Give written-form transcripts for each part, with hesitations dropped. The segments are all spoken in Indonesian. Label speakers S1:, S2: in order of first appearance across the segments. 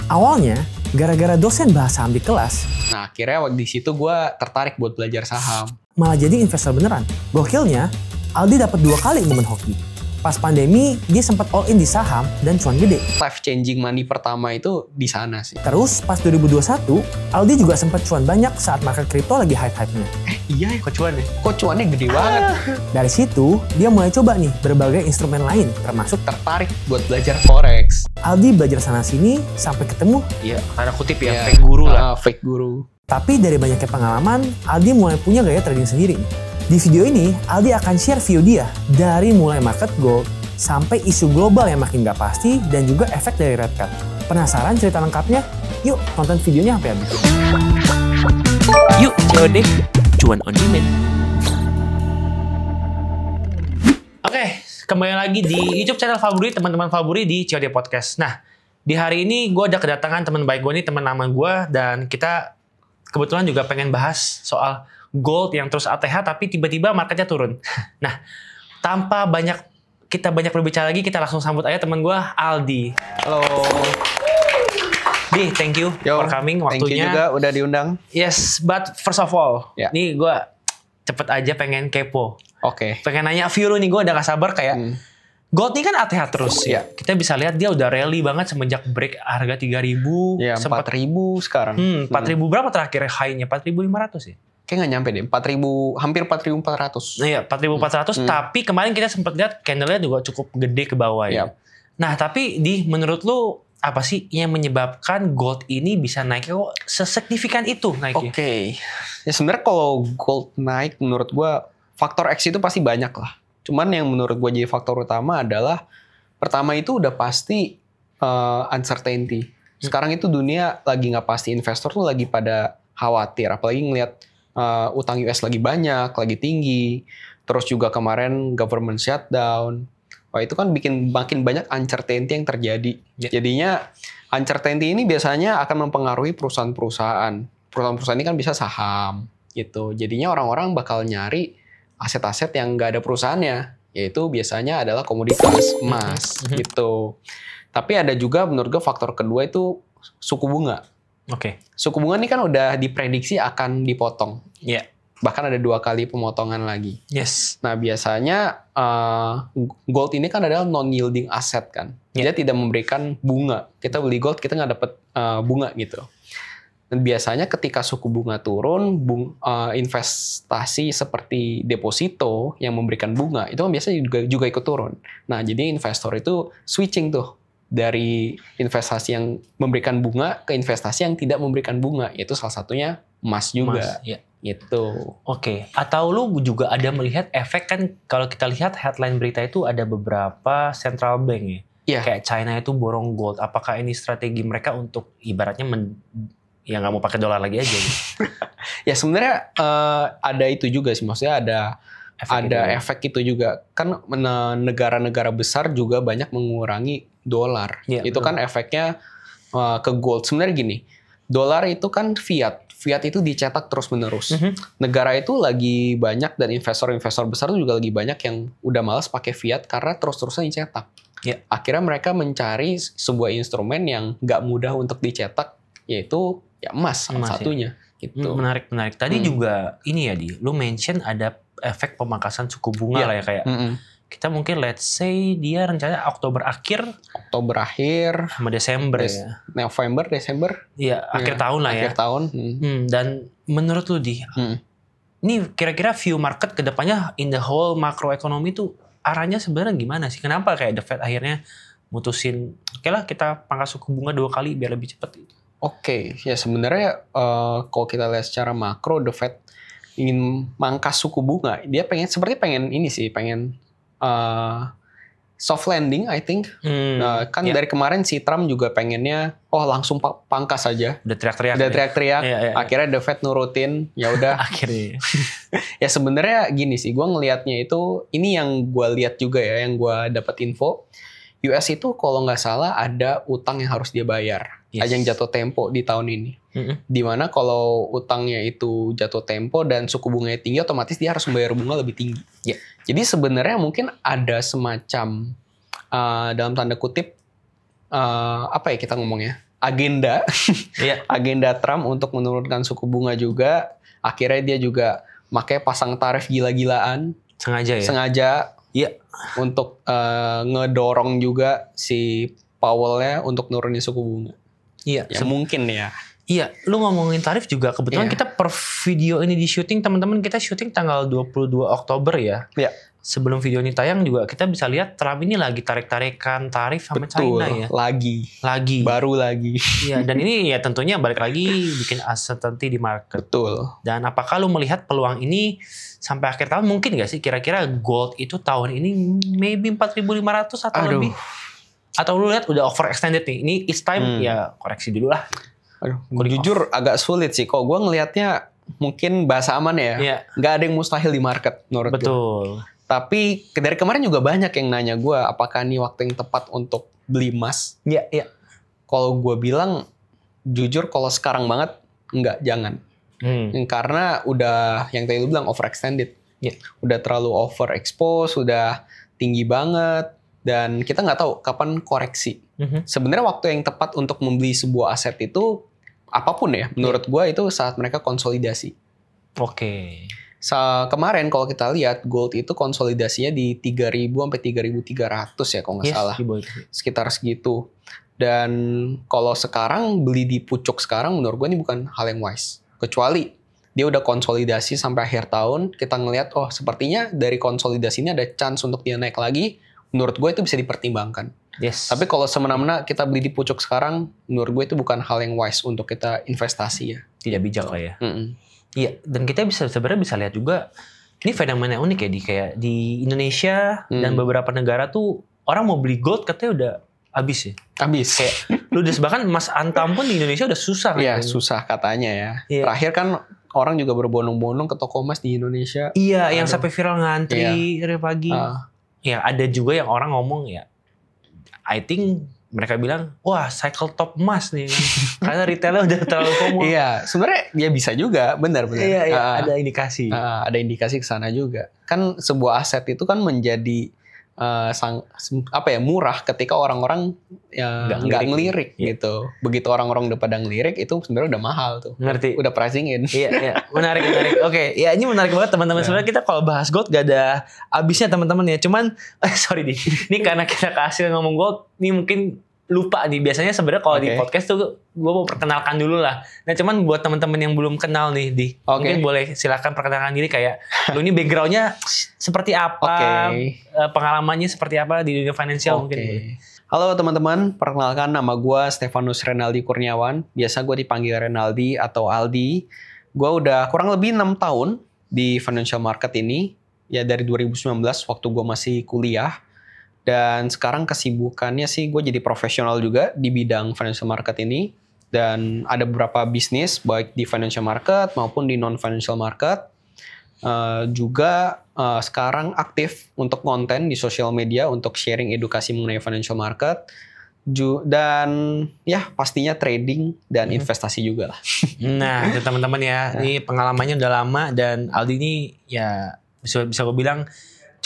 S1: Awalnya, gara-gara dosen bahas saham di kelas,
S2: Nah, akhirnya di situ gue tertarik buat belajar saham.
S1: malah jadi investor beneran. Gokilnya, Aldi dapat 2 kali momen hoki. Pas pandemi, dia sempat all in di saham dan cuan gede.
S2: Life changing money pertama itu di sana sih.
S1: Terus pas 2021, Aldi juga sempat cuan banyak saat market kripto lagi hype-hypenya.
S2: Iya ya, kok cuannya gede banget.
S1: Dari situ, dia mulai coba nih berbagai instrumen lain, termasuk
S2: Tertarik buat belajar forex.
S1: Aldi belajar sana-sini sampai ketemu.
S3: Iya, tanda kutip ya,
S2: Iya.
S3: fake guru lah.
S2: Fake guru.
S1: Tapi dari banyaknya pengalaman, Aldi mulai punya gaya trading sendiri. Di video ini, Aldi akan share view dia dari mulai market gold sampai isu global yang makin gak pasti dan juga efek dari red card. Penasaran cerita lengkapnya? Yuk tonton videonya sampai habis.
S3: Yuk, COD, cuan on demand. Oke, kembali lagi di YouTube channel favorit, teman-teman favorit di COD Podcast. Nah, di hari ini gue ada kedatangan teman baik gue nih, teman lama gue, dan kita kebetulan juga pengen bahas soal gold yang terus ATH tapi tiba-tiba marketnya turun. Nah, tanpa kita banyak berbicara lagi, kita langsung sambut aja teman gue, Aldi.
S2: Halo.
S3: Di, thank you for coming, waktunya.
S2: Thank you juga udah diundang.
S3: Yes, but first of all,
S2: Ya.
S3: nih gue cepet aja pengen kepo.
S2: Oke.
S3: Pengen nanya view lu nih, gue udah gak sabar kayak gold nih kan ATH terus ya. Kita bisa lihat dia udah rally banget semenjak break harga 3.000.
S2: Ya, 4.000 sekarang.
S3: 4.000 berapa terakhir high-nya? 4.500 ya?
S2: Kayak nggak nyampe deh, 4.000, hampir 4.400.
S3: Nah, iya, 4.400. Tapi kemarin kita sempat lihat candle-nya juga cukup gede ke bawah ya. Nah, tapi menurut lu apa sih yang menyebabkan gold ini bisa naik kok sesignifikan itu naiknya?
S2: Oke. Ya sebenarnya kalau gold naik menurut gua faktor X itu pasti banyak lah. Cuman yang menurut gua jadi faktor utama adalah pertama itu udah pasti uncertainty. Sekarang itu dunia lagi nggak pasti, investor tuh lagi pada khawatir, apalagi ngelihat utang US lagi banyak, lagi tinggi. Terus juga kemarin government shutdown. Wah, itu kan bikin makin banyak uncertainty yang terjadi. Jadinya uncertainty ini biasanya akan mempengaruhi perusahaan-perusahaan. Perusahaan-perusahaan ini kan bisa saham gitu. Jadinya orang-orang bakal nyari aset-aset yang nggak ada perusahaannya, yaitu biasanya adalah komoditas emas gitu. Tapi ada juga menurut gue faktor kedua itu suku bunga.
S3: Oke.
S2: Suku bunga ini kan udah diprediksi akan dipotong.
S3: Iya.
S2: Bahkan ada 2 kali pemotongan lagi.
S3: Yes.
S2: Nah, biasanya gold ini kan adalah non-yielding asset kan. Dia tidak memberikan bunga. Kita beli gold, kita nggak dapat bunga gitu. Dan biasanya ketika suku bunga turun, investasi seperti deposito yang memberikan bunga, itu kan biasanya juga ikut turun. Nah, jadi investor itu switching tuh dari investasi yang memberikan bunga ke investasi yang tidak memberikan bunga, yaitu salah satunya emas juga.
S3: Ya.
S2: Gitu.
S3: Oke. Atau lu juga ada melihat efek kan, kalau kita lihat headline berita itu ada beberapa central bank ya.
S2: Iya.
S3: Kayak China itu borong gold. Apakah ini strategi mereka untuk ibaratnya ya nggak mau pakai dolar lagi aja gitu?
S2: Ya sebenarnya ada itu juga sih, maksudnya ada efek itu juga. Kan negara-negara besar juga banyak mengurangi dolar.
S3: Ya,
S2: itu kan efeknya ke gold. Sebenarnya gini, dolar itu kan fiat. Fiat itu dicetak terus-menerus. Negara itu lagi banyak dan investor-investor besar itu juga lagi banyak yang udah malas pakai fiat karena terus-terusan dicetak.
S3: Ya.
S2: Akhirnya mereka mencari sebuah instrumen yang nggak mudah untuk dicetak, yaitu ya emas salah satunya. Gitu.
S3: Menarik. Tadi juga ini ya lu mention ada efek pemangkasan suku bunga lah ya kayak. Kita mungkin let's say dia rencananya Oktober akhir sama Desember ya.
S2: November, Desember.
S3: Iya, akhir tahun lah ya.
S2: Akhir tahun.
S3: Dan menurut lu ini kira-kira view market ke depannya in the whole makroekonomi itu arahnya sebenarnya gimana sih? Kenapa kayak The Fed akhirnya mutusin, oke lah kita pangkas suku bunga 2 kali biar lebih cepat gitu.
S2: Oke, ya sebenarnya kalau kita lihat secara makro, The Fed ingin mangkas suku bunga. Dia pengen soft landing, I think. Dari kemarin si Trump juga pengennya, langsung pangkas aja.
S3: Udah teriak-teriak.
S2: Iya. Akhirnya The Fed nurutin, ya udah.
S3: Akhirnya.
S2: Ya sebenarnya gini sih, gue ngelihatnya itu, ini yang gue lihat juga ya, yang gue dapat info. US itu kalau nggak salah ada utang yang harus dia bayar. Yang jatuh tempo di tahun ini. Dimana kalau utangnya itu jatuh tempo dan suku bunganya tinggi, otomatis dia harus membayar bunga lebih tinggi. Jadi sebenarnya mungkin ada semacam dalam tanda kutip apa ya kita ngomongnya, agenda
S3: Iya.
S2: agenda Trump untuk menurunkan suku bunga juga. Akhirnya dia juga pakai pasang tarif gila-gilaan
S3: Sengaja ya.
S2: sengaja
S3: Iya.
S2: untuk ngedorong juga si Powell-nya untuk nurunin suku bunga.
S3: Iya.
S2: Ya mungkin ya.
S3: Iya, lu ngomongin tarif juga kebetulan
S2: Iya.
S3: kita per video ini di syuting, teman-teman kita syuting tanggal 22 Oktober ya.
S2: Iya.
S3: Sebelum video ini tayang juga kita bisa lihat Trump ini lagi tarik-tarikan tarif sama
S2: Betul.
S3: China ya.
S2: Lagi.
S3: Baru.
S2: Baru lagi.
S3: Iya, dan ini ya tentunya balik lagi bikin uncertainty di market.
S2: Betul.
S3: Dan apakah lu melihat peluang ini sampai akhir tahun mungkin gak sih kira-kira gold itu tahun ini maybe 4.500 atau lebih? Atau lu lihat udah overextended nih. Ini it's time ya koreksi dulu lah.
S2: Aduh, jujur agak sulit sih. Kok gue ngelihatnya mungkin bahasa aman ya.
S3: Iya.
S2: Nggak ada yang mustahil di market menurut gue.
S3: Betul.
S2: Tapi dari kemarin juga banyak yang nanya gue apakah ini waktu yang tepat untuk beli emas.
S3: Iya, iya.
S2: Kalau gue bilang jujur kalau sekarang banget enggak, jangan. Karena udah yang tadi lu bilang overextended.
S3: Iya.
S2: Udah terlalu overexposed, udah tinggi banget dan kita nggak tahu kapan koreksi. Sebenarnya waktu yang tepat untuk membeli sebuah aset itu apapun ya, menurut gue itu saat mereka konsolidasi.
S3: Oke.
S2: Kemarin kalau kita lihat gold itu konsolidasinya di 3.000 sampai 3.300 ya kalau nggak salah. Sekitar segitu. Dan kalau sekarang beli di pucuk sekarang menurut gue ini bukan hal yang wise. Kecuali dia udah konsolidasi sampai akhir tahun, kita ngelihat oh sepertinya dari konsolidasi ini ada chance untuk dia naik lagi. Menurut gue itu bisa dipertimbangkan.
S3: Yes.
S2: Tapi kalau semena-mena kita beli di pucuk sekarang, menurut gue itu bukan hal yang wise untuk kita investasi ya.
S3: Tidak bijak lah ya.
S2: Mm-mm.
S3: Iya, dan kita sebenarnya bisa lihat juga ini fenomena unik ya kayak di Indonesia dan beberapa negara tuh orang mau beli gold katanya udah habis ya.
S2: Habis.
S3: Kayak lu bahkan emas antam pun di Indonesia udah susah kan.
S2: Iya, susah katanya ya.
S3: Iya.
S2: Terakhir kan orang juga berbondong-bondong ke toko emas di Indonesia.
S3: Iya, yang sampai viral ngantri dari pagi. Ya, ada juga yang orang ngomong ya. I think mereka bilang, wah cycle top emas nih. Karena retailnya udah terlalu komo.
S2: Iya, sebenarnya ya bisa juga, benar-benar.
S3: Iya, ada indikasi.
S2: Ada indikasi ke sana juga. Kan sebuah aset itu kan menjadi murah ketika orang-orang nggak ngelirik gitu. Begitu orang-orang udah pada ngelirik itu sebenarnya udah mahal tuh.
S3: Ngerti.
S2: Udah pricing in.
S3: Iya, menarik. Oke, ya ini menarik banget teman-teman. Sebenarnya kita kalau bahas gold gak ada habisnya teman-teman ya. Cuman, sorry nih, ini karena kita kasih ngomong gold, ini mungkin lupa nih. Biasanya sebenarnya kalau di podcast tuh gue mau perkenalkan dulu lah. Nah cuman buat teman-teman yang belum kenal nih, mungkin boleh silakan perkenalkan diri kayak lu ini backgroundnya seperti apa, pengalamannya seperti apa di dunia finansial mungkin boleh.
S2: Halo teman-teman, perkenalkan nama gue Stefanus Renaldi Kurniawan. Biasa gue dipanggil Renaldi atau Aldi. Gue udah kurang lebih 6 tahun di financial market ini. Ya dari 2019 waktu gue masih kuliah. Dan sekarang kesibukannya sih gue jadi profesional juga di bidang financial market ini. Dan ada beberapa bisnis baik di financial market maupun di non-financial market. Juga sekarang aktif untuk konten di sosial media untuk sharing edukasi mengenai financial market. Dan ya pastinya trading dan investasi juga lah.
S3: Nah itu teman-teman ya, ini pengalamannya udah lama dan Aldi ini ya bisa gue bilang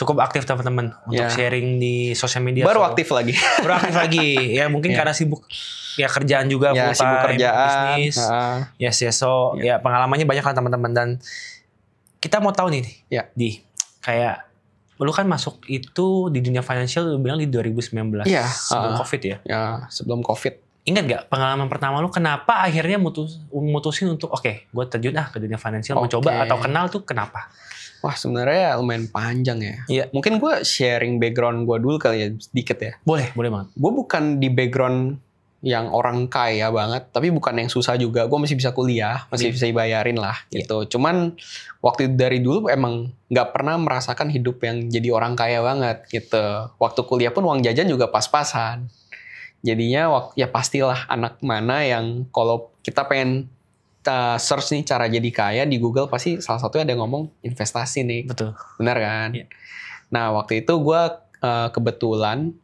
S3: cukup aktif teman-teman untuk sharing di sosial media.
S2: Baru aktif lagi.
S3: Ya mungkin karena sibuk ya kerjaan juga,
S2: ya, sibuk kerjaan,
S3: bisnis. Ya pengalamannya banyak kan teman-teman. Dan kita mau tahu nih, kayak lu kan masuk itu di dunia financial lu bilang di 2019 sebelum COVID ya?
S2: Ya sebelum COVID.
S3: Ingat gak pengalaman pertama lu kenapa akhirnya mutusin untuk gue terjun ke dunia financial, mau coba atau kenal tuh kenapa?
S2: Wah sebenarnya lumayan panjang ya.
S3: Iya.
S2: Mungkin gue sharing background gue dulu kali ya sedikit ya.
S3: Boleh banget.
S2: Gue bukan di background yang orang kaya banget, tapi bukan yang susah juga. Gue masih bisa kuliah, masih bisa dibayarin lah gitu. Cuman waktu dari dulu emang nggak pernah merasakan hidup yang jadi orang kaya banget gitu. Waktu kuliah pun uang jajan juga pas-pasan. Jadinya ya pastilah anak mana yang kalau kita pengen search nih cara jadi kaya di Google pasti salah satunya ada yang ngomong investasi nih.
S3: Betul.
S2: Benar kan?
S3: Iya.
S2: Nah waktu itu gue kebetulan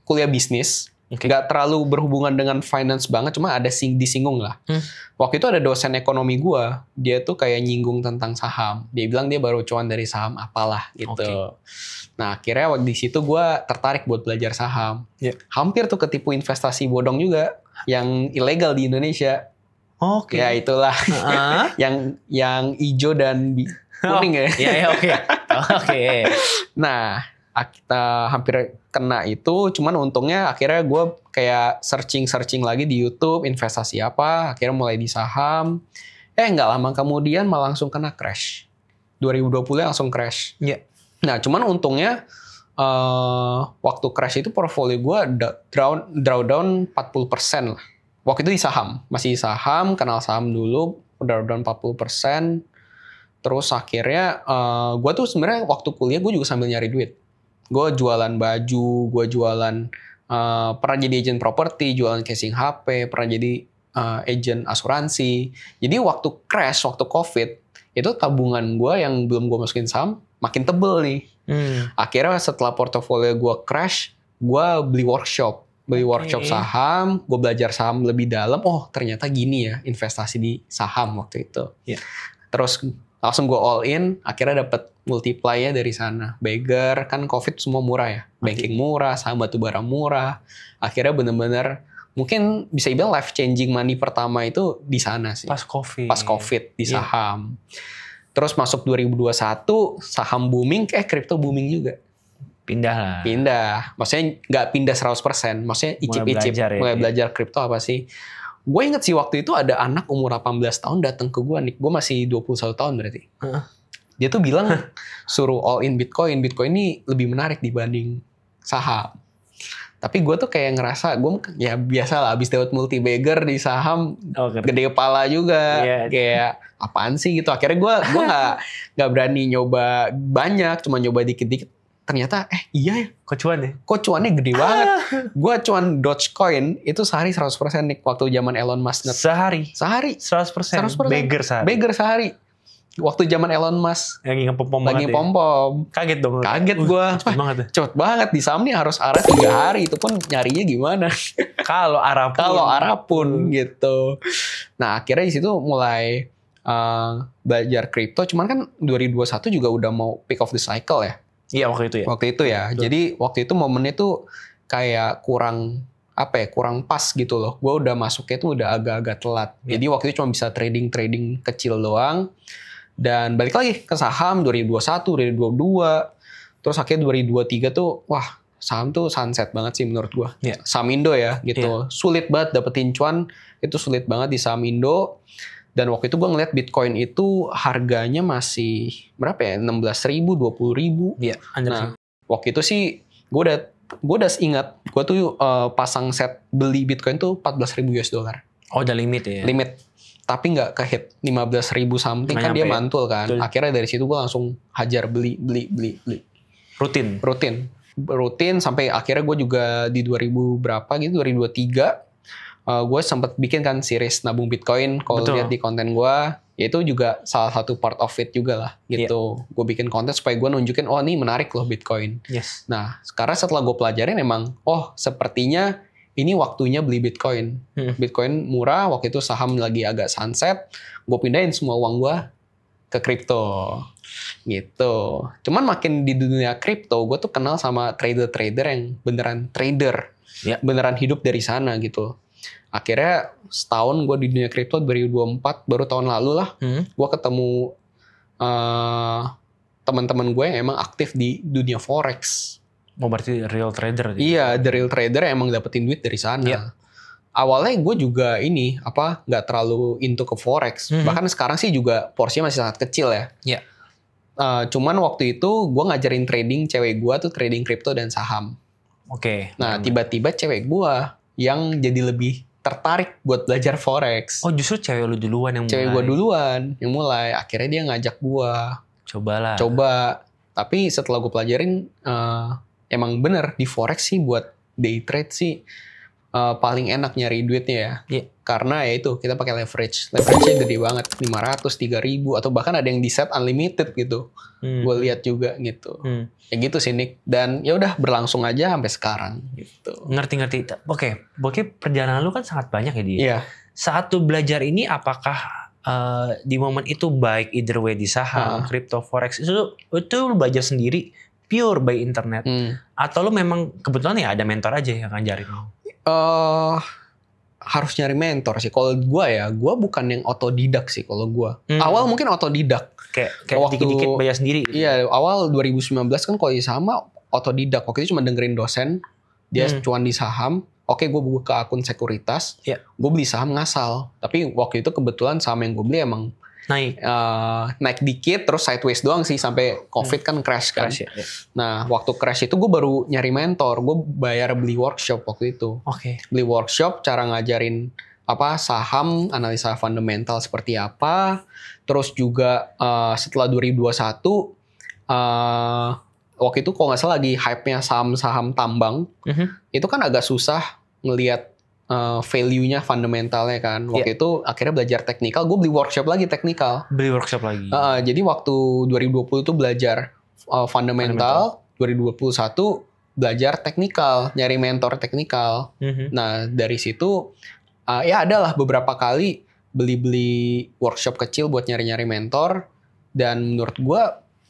S2: kuliah bisnis
S3: Oke.
S2: Nggak terlalu berhubungan dengan finance banget, cuma ada disinggung lah. Waktu itu ada dosen ekonomi gue, dia tuh kayak nyinggung tentang saham. Dia bilang dia baru cuan dari saham apalah gitu.
S3: Oke.
S2: Nah akhirnya di situ gue tertarik buat belajar saham.
S3: Ya.
S2: Hampir tuh ketipu investasi bodong juga, yang ilegal di Indonesia.
S3: Oke.
S2: Ya itulah, yang hijau dan kuning ya.
S3: Iya, oke. Oke.
S2: Nah, kita hampir kena itu, cuman untungnya akhirnya gue kayak searching lagi di YouTube investasi apa, akhirnya mulai di saham. Nggak lama kemudian malah langsung kena crash. 2020 langsung crash.
S3: Iya.
S2: Nah, cuman untungnya waktu crash itu portfolio gue drawdown 40% lah. Waktu itu di saham, masih di saham, kenal saham dulu, drawdown 40%. Terus akhirnya gue tuh sebenarnya waktu kuliah gue juga sambil nyari duit. Gue jualan baju, gue jualan pernah jadi agent properti, jualan casing HP, pernah jadi agent asuransi. Jadi waktu crash, waktu COVID, itu tabungan gue yang belum gue masukin saham makin tebel nih. Akhirnya setelah portofolio gue crash, gue beli workshop. Workshop saham, gue belajar saham lebih dalam. Oh ternyata gini ya investasi di saham waktu itu.
S3: Yeah.
S2: Terus langsung gue all in, akhirnya dapat multiply-nya dari sana. Bagger, kan COVID semua murah ya. Banking murah, saham batubara murah. Akhirnya bener-bener mungkin bisa dibilang life changing money pertama itu di sana sih.
S3: Pas COVID.
S2: Pas COVID di saham. Terus masuk 2021, saham booming, crypto booming juga.
S3: Pindah lah.
S2: Pindah. Maksudnya nggak pindah 100%. Maksudnya icip-icip. Mulai belajar kripto apa sih. Gue inget sih waktu itu ada anak umur 18 tahun datang ke gue. Nih, gue masih 21 tahun berarti. Dia tuh bilang suruh all in Bitcoin. Bitcoin ini lebih menarik dibanding saham. Tapi gue tuh kayak ngerasa, gue ya biasa lah abis dapat multi bagger di saham, gede kepala juga. Kayak apaan sih gitu. Akhirnya gue nggak berani nyoba banyak, cuma nyoba dikit-dikit. Ternyata iya ya. Kok cuannya gede banget. Gue cuan Dogecoin itu sehari 100% nih waktu zaman Elon Musk.
S3: Sehari
S2: 100%.
S3: 100%. Bagger sehari.
S2: Waktu zaman Elon Musk
S3: lagi ngepom-pom. Kaget dong.
S2: Kaget gue. Cepet banget. Di saham nih harus arah 3 hari. Itu pun nyarinya gimana.
S3: Kalau arah pun
S2: gitu. Nah akhirnya di situ mulai belajar kripto. Cuman kan 2021 juga udah mau peak of the cycle ya.
S3: Iya waktu itu ya.
S2: Betul. Jadi waktu itu momennya tuh kayak kurang pas gitu loh. Gue udah masuknya tuh udah agak-agak telat. Jadi waktu itu cuma bisa trading kecil doang. Dan balik lagi ke saham 2021, 2022. Terus akhirnya 2023 tuh wah saham tuh sunset banget sih menurut gue. Saham Indo ya gitu. Sulit banget dapetin cuan. Itu sulit banget di saham Indo. Dan waktu itu gue ngeliat Bitcoin itu harganya masih berapa ya? 16.000, 20.000.
S3: Iya.
S2: Nah, waktu itu sih gue udah ingat. Gue tuh pasang set beli Bitcoin tuh 14.000 US dollar.
S3: Oh udah limit ya?
S2: Limit. Tapi nggak ke hit 15.000 something kan dia mantul kan. Akhirnya dari situ gue langsung hajar beli. Rutin sampai akhirnya gue juga di 2000 berapa gitu 2023. Gue sempat bikin kan series nabung Bitcoin. Kalau lihat di konten gue, ya itu juga salah satu part of it juga lah gitu. Gue bikin konten supaya gue nunjukin, oh ini menarik loh Bitcoin. Nah, sekarang setelah gue pelajarin emang, oh sepertinya ini waktunya beli Bitcoin. Bitcoin murah, waktu itu saham lagi agak sunset. Gue pindahin semua uang gue ke kripto gitu. Cuman makin di dunia kripto, gue tuh kenal sama trader-trader yang beneran trader. Beneran hidup dari sana gitu. Akhirnya setahun gue di dunia kripto 2024 baru tahun lalu lah gue ketemu teman-teman gue yang emang aktif di dunia forex.
S3: Oh berarti real trader?
S2: Iya, the real trader yang emang dapetin duit dari sana. Awalnya gue juga nggak terlalu into ke forex. Bahkan sekarang sih juga porsinya masih sangat kecil ya. Cuman waktu itu gue ngajarin trading cewek gue tuh trading kripto dan saham. Nah tiba-tiba cewek gue yang jadi lebih tertarik buat belajar forex.
S3: Oh justru cewek lu duluan yang mulai?
S2: Cewek gue duluan yang mulai. Akhirnya dia ngajak gue. Coba. Tapi setelah gue pelajarin, emang bener di forex sih buat day trade sih paling enak nyari duitnya ya.
S3: Iya.
S2: Karena ya itu kita pakai leverage. Leverage-nya gede banget, 500, 3.000 atau bahkan ada yang di set unlimited gitu. Gue lihat juga gitu. Ya gitu sih Nick. Dan ya udah berlangsung aja sampai sekarang gitu.
S3: Ngerti. Oke, perjalanan lu kan sangat banyak ya dia.
S2: Iya.
S3: Saat lu belajar ini apakah di momen itu baik either way di saham, crypto, forex itu lu belajar sendiri pure by internet atau lu memang kebetulan ya ada mentor aja yang ngajarin lu?
S2: Harus nyari mentor sih. Kalau gue bukan yang otodidak sih kalau gue. Awal mungkin otodidak.
S3: Kayak dikit-dikit bayar sendiri gitu.
S2: Iya, awal 2019 kan kalau di saham otodidak. Waktu itu cuma dengerin dosen, dia cuan di saham. Oke, gue buka akun sekuritas.
S3: Iya.
S2: Gue beli saham ngasal. Tapi waktu itu kebetulan saham yang gue beli emang naik dikit terus sideways doang sih sampai COVID kan crash kan.
S3: Ya.
S2: Nah, waktu crash itu gue baru nyari mentor. Gue bayar beli workshop waktu itu.
S3: Oke.
S2: Beli workshop cara ngajarin saham, analisa fundamental seperti apa. Terus juga setelah 2021 waktu itu kalau nggak salah lagi hype-nya saham-saham tambang. Itu kan agak susah ngelihat value-nya, fundamentalnya kan. Waktu itu akhirnya belajar teknikal. Gue beli workshop lagi teknikal. Jadi waktu 2020 itu belajar fundamental. 2021 belajar teknikal, nyari mentor teknikal. Nah dari situ ya adalah beberapa kali beli workshop kecil buat nyari-nyari mentor. Dan menurut gue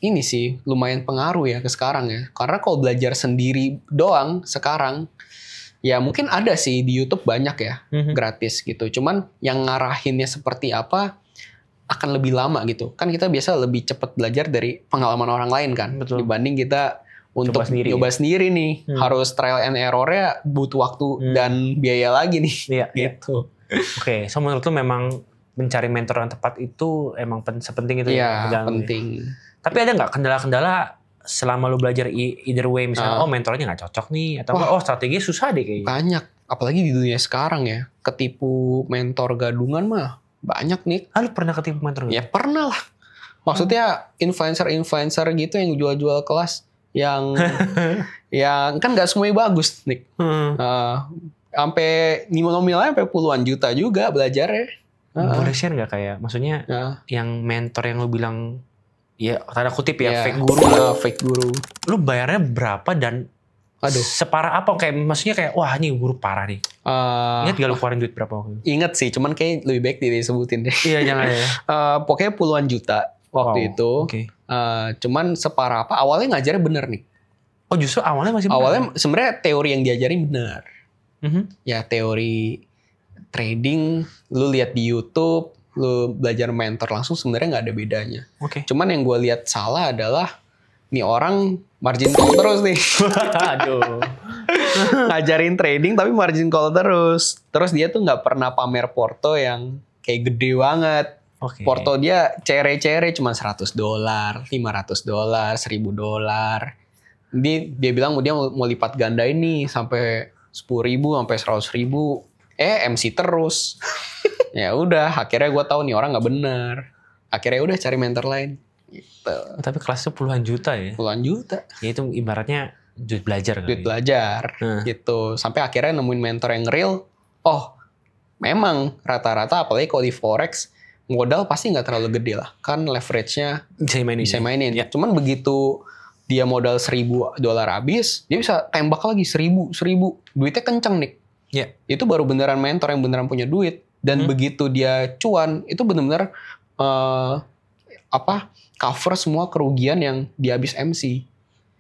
S2: ini sih lumayan pengaruh ya ke sekarang ya. Karena kalau belajar sendiri doang sekarang, ya mungkin ada sih di YouTube banyak ya gratis gitu. Cuman yang ngarahinnya seperti apa akan lebih lama gitu. Kan kita biasa lebih cepat belajar dari pengalaman orang lain kan.
S3: Betul.
S2: Dibanding kita untuk coba sendiri nih. Harus trial and error-nya butuh waktu dan biaya lagi nih.
S3: Iya,
S2: gitu.
S3: Oke, so menurut lu memang mencari mentor yang tepat itu emang sepenting itu
S2: ya? Iya, penting.
S3: Tapi ada nggak kendala-kendala selama lu belajar either way, misalnya mentornya nggak cocok nih atau strateginya susah deh kayaknya?
S2: Banyak, apalagi di dunia sekarang ya, ketipu mentor gadungan mah banyak nih.
S3: Lu pernah ketipu mentor gadungan?
S2: Ya pernah lah. Maksudnya influencer gitu yang jual-jual kelas yang yang kan nggak semuanya bagus nih. Sampai nominalnya sampai puluhan juta juga belajarnya.
S3: Boleh share nggak kayak, maksudnya yang mentor yang lu bilang ya tanda kutip ya fake guru
S2: fake guru.
S3: Lu bayarnya berapa dan separah apa? Kayak maksudnya kayak wah ini guru parah nih. Ingat gak lu keluarin duit berapa waktu itu?
S2: Ingat sih, cuman kayak lebih baik disebutin deh.
S3: Iya jangan ya.
S2: Pokoknya puluhan juta waktu itu.
S3: Okay.
S2: Cuman separah apa? Awalnya ngajarnya bener nih.
S3: Oh justru awalnya masih bener?
S2: Awalnya sebenarnya teori yang diajarin bener. Ya teori trading, lu lihat di YouTube, lu belajar mentor langsung sebenarnya nggak ada bedanya. Cuman yang gue lihat salah adalah nih orang margin call terus nih.
S3: Aduh.
S2: Ngajarin trading tapi margin call terus. Terus dia tuh nggak pernah pamer porto yang kayak gede banget. Porto dia cere-cere cuma $100, $500, $1.000. Dia bilang dia mau lipat ganda ini sampai 10.000 sampai 100.000. MC terus. Ya udah, akhirnya gue tahu nih orang nggak benar. Akhirnya udah cari mentor lain. Gitu.
S3: Tapi kelasnya puluhan juta ya?
S2: Puluhan juta.
S3: Ya itu ibaratnya duit belajar.
S2: Duit belajar, gitu. Sampai akhirnya nemuin mentor yang real. Oh, memang rata-rata apalagi kalau di forex modal pasti nggak terlalu gede lah. Kan leverage-nya bisa mainin. Ya. Cuman begitu dia modal $1.000 habis, dia bisa tembak lagi 1.000. Duitnya kenceng nih.
S3: Ya.
S2: Itu baru beneran mentor yang beneran punya duit. Dan begitu dia cuan, itu benar-benar cover semua kerugian yang dia habis MC.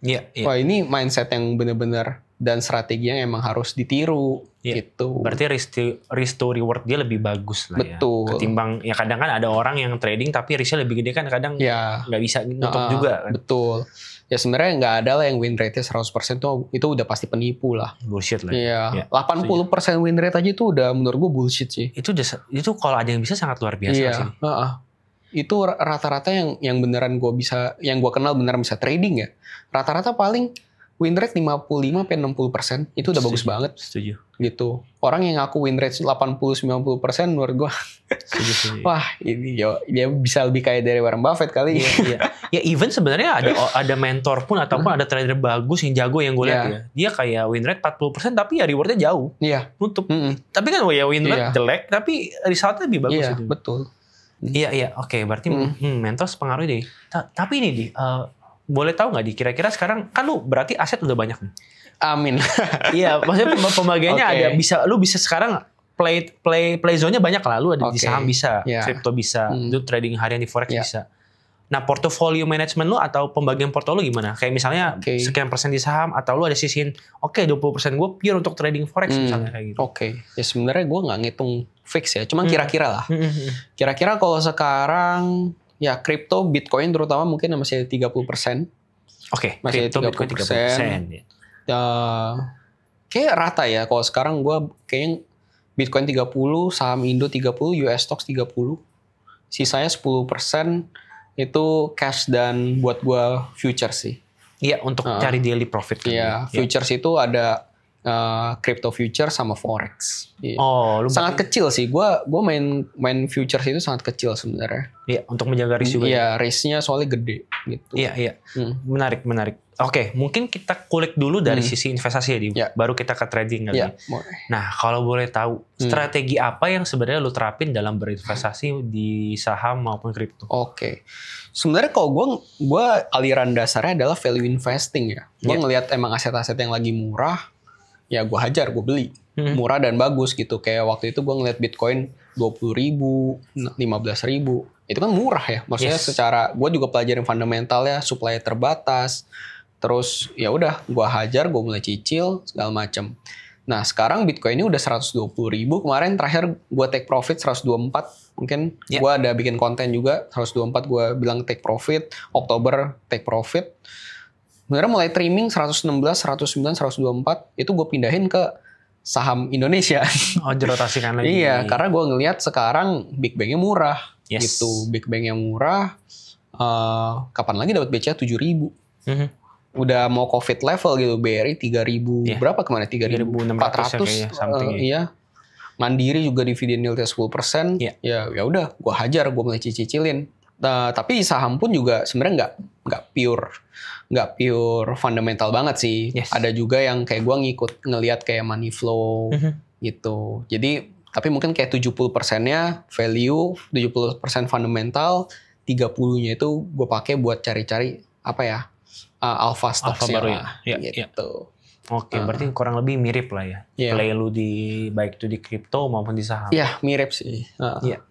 S3: Iya.
S2: Wah ini mindset yang benar-benar dan strategi yang emang harus ditiru gitu.
S3: Berarti risk to reward dia lebih bagus lah.
S2: Betul.
S3: Ya. Ketimbang ya kadang kan ada orang yang trading tapi risknya lebih gede kan kadang nggak bisa nutup juga kan.
S2: Betul. Ya sebenarnya nggak ada lah yang win rate-nya 100% tuh, itu udah pasti penipu lah.
S3: Bullshit lah.
S2: Iya. 80% win rate aja itu udah menurut gue bullshit sih.
S3: Itu kalau ada yang bisa sangat luar biasa sih.
S2: Itu rata-rata yang beneran yang gue kenal beneran bisa trading ya. Rata-rata paling win rate 55-60% itu udah bagus banget
S3: Setuju.
S2: gitu. Orang yang ngaku win rate 80-90% menurut gue,
S3: Setuju.
S2: wah ini dia bisa lebih kaya dari Warren Buffett kali.
S3: Iya. Ya even sebenarnya ada mentor pun ataupun ada trader bagus yang jago yang gue lihat ya. Dia kayak win rate 40% tapi ya rewardnya jauh.
S2: Iya.
S3: Nutup. Tapi kan ya win rate jelek tapi resultnya lebih bagus
S2: Iya,
S3: itu.
S2: betul.
S3: Iya. Oke, berarti mentor sepengaruh deh. Tapi ini di boleh tahu nggak di kira-kira sekarang kan lu berarti aset udah banyak nih.
S2: Amin.
S3: Iya, maksudnya pembagiannya
S2: Oke.
S3: ada lu bisa sekarang play zone-nya banyak lah. Lu ada di
S2: Oke.
S3: saham bisa,
S2: Iya.
S3: crypto bisa, lu trading harian di forex
S2: Iya.
S3: bisa. Nah, portfolio management lu atau pembagian portfolio gimana? Kayak misalnya sekian persen di saham atau lu ada sisihin 20% gue pure untuk trading forex misalnya kayak gitu.
S2: Oke. Ya sebenarnya gue nggak ngitung fix ya, cuman kira-kira lah. Kira-kira kalau sekarang ya kripto, Bitcoin terutama mungkin masih 30%.
S3: Oke,
S2: Masih
S3: crypto Bitcoin 30%.
S2: Ya, kayak rata ya. Kalau sekarang gue kayaknya Bitcoin 30, saham Indo 30, US stocks 30. Sisanya 10% itu cash dan buat gue futures sih.
S3: Iya, untuk cari daily profit.
S2: Iya, futures itu ada crypto futures sama forex. Iya.
S3: Oh, lu
S2: Sangat kecil sih. Gua main futures itu sangat kecil sebenarnya.
S3: Iya, untuk menjaga risk juga.
S2: Iya, risknya soalnya gede gitu.
S3: Iya. Menarik. Oke, mungkin kita kulik dulu dari sisi investasi ya, Di.
S2: Iya.
S3: Baru kita ke trading kali.
S2: Iya,
S3: Ya.
S2: boleh.
S3: Nah, kalau boleh tahu, strategi apa yang sebenarnya lu terapin dalam berinvestasi di saham maupun kripto?
S2: Oke. Sebenarnya kalau gua aliran dasarnya adalah value investing ya. Gua ngelihat emang aset-aset yang lagi murah, ya gua hajar, gua beli. Murah dan bagus gitu. Kayak waktu itu gua ngeliat Bitcoin 20.000, 15.000. Itu kan murah ya. Maksudnya secara gua juga pelajarin fundamentalnya, supply terbatas. Terus ya udah, gua hajar, gua mulai cicil segala macam. Nah, sekarang Bitcoin ini udah 120.000. Kemarin terakhir gua take profit 124. Mungkin gua ada bikin konten juga 124 gua bilang take profit, Oktober take profit. Sebenarnya mulai trimming 116, 109, 124 itu gue pindahin ke saham Indonesia.
S3: Oh, dirotasikan lagi.
S2: Iya, karena gue ngelihat sekarang Big Bang-nya murah.
S3: Yes.
S2: Gitu, Big Bang yang murah. Kapan lagi dapat BCA 7.000? Udah mau COVID level gitu, BRI 3.000 berapa kemana? 3.400
S3: ya, something
S2: iya. Mandiri juga dividen yieldnya 10%. Ya udah, gue hajar, gue mulai cicilin. Tapi saham pun juga sebenarnya nggak pure fundamental banget sih. Ada juga yang kayak gue ngelihat kayak money flow gitu. Jadi tapi mungkin kayak 70%-nya value, 70% fundamental, 30-nya itu gue pakai buat cari-cari apa ya? Alpha stocks
S3: baru
S2: lah,
S3: ya.
S2: gitu.
S3: Oke, berarti kurang lebih mirip lah ya. Play lu baik itu di kripto maupun di saham.
S2: Iya, mirip sih.
S3: Iya.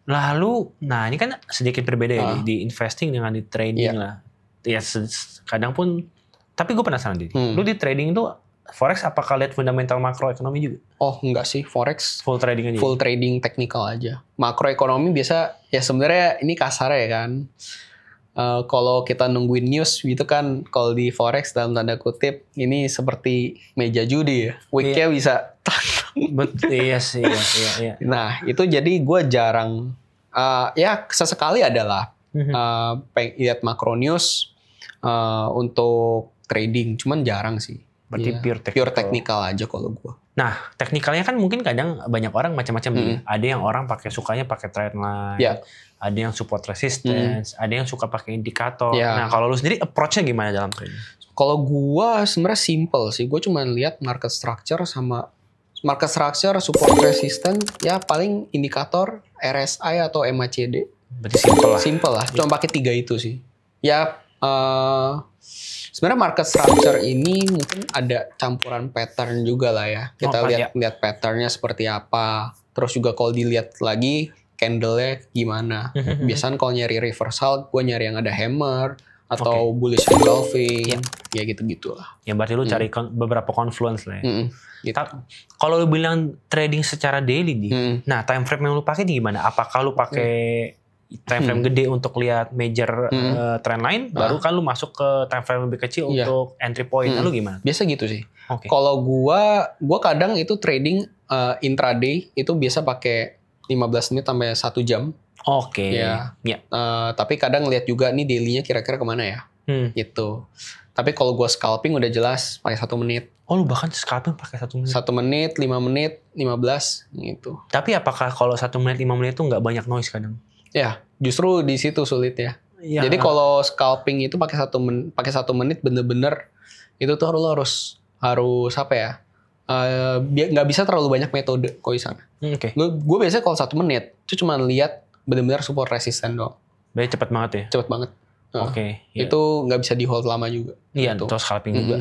S3: Lalu, nah ini kan sedikit berbeda ya di investing dengan di trading lah. Ya kadang pun, tapi gue penasaran Didi. Lu di trading itu forex apakah lihat fundamental makroekonomi juga?
S2: Oh enggak sih, forex
S3: full trading aja.
S2: Full trading teknikal aja. Makroekonomi biasa ya sebenarnya ini kasar ya kan. Kalau kita nungguin news gitu kan, kalau di forex dalam tanda kutip ini seperti meja judi ya. Week-nya bisa.
S3: Iya sih, iya.
S2: Nah itu jadi gue jarang. Ya sesekali adalah lihat makro news untuk trading, cuman jarang sih.
S3: Berarti
S2: pure technical aja kalau gue.
S3: Nah, teknikalnya kan mungkin kadang banyak orang macam-macam nih. Ada yang orang sukanya pakai trendline, ada yang support resistance, ada yang suka pakai indikator. Nah, kalau lu sendiri approach-nya gimana dalam trading?
S2: Kalau gue sebenarnya simple sih. Gue cuma lihat market structure sama market structure, support resistance, ya paling indikator RSI atau MACD.
S3: Berarti simple lah.
S2: Simple lah. Cuma pakai 3 itu sih. Ya sebenarnya market structure ini mungkin ada campuran pattern juga lah ya. Kita lihat patternnya seperti apa. Terus juga kalau dilihat lagi candle-nya gimana. Biasanya kalau nyari reversal, gue nyari yang ada hammer atau bullish engulfing. Ya gitu-gitu lah.
S3: Ya berarti lu cari beberapa confluence lah ya.
S2: Gitu.
S3: Kalau lu bilang trading secara daily nah time frame yang lu pakai gimana? Apakah lu pakai time frame gede untuk lihat major trend line, baru kan lu masuk ke time frame lebih kecil untuk entry point. Lu gimana?
S2: Biasa gitu sih. Kalau gua kadang itu trading intraday itu biasa pakai 15 menit sampai 1 jam.
S3: Ya.
S2: Tapi kadang lihat juga nih daily-nya kira-kira kemana ya. gitu. Tapi kalau gue scalping udah jelas pakai 1 menit.
S3: Oh lu bahkan scalping pakai 1 menit?
S2: 1 menit, 5 menit, 15 gitu.
S3: Tapi apakah kalau 1 menit, 5 menit itu nggak banyak noise kadang?
S2: Ya, justru di situ sulit ya.
S3: Ya.
S2: Jadi kalau scalping itu pakai 1 menit bener-bener itu tuh lo harus apa ya? Nggak bisa terlalu banyak metode kalau di sana.
S3: Oke.
S2: Gue biasanya kalau 1 menit itu cuma lihat bener-bener support resisten doang.
S3: Berarti cepet banget ya?
S2: Cepet banget.
S3: Oke. Iya.
S2: Itu nggak bisa di hold lama juga.
S3: Iya,
S2: gitu.
S3: atau scalping juga.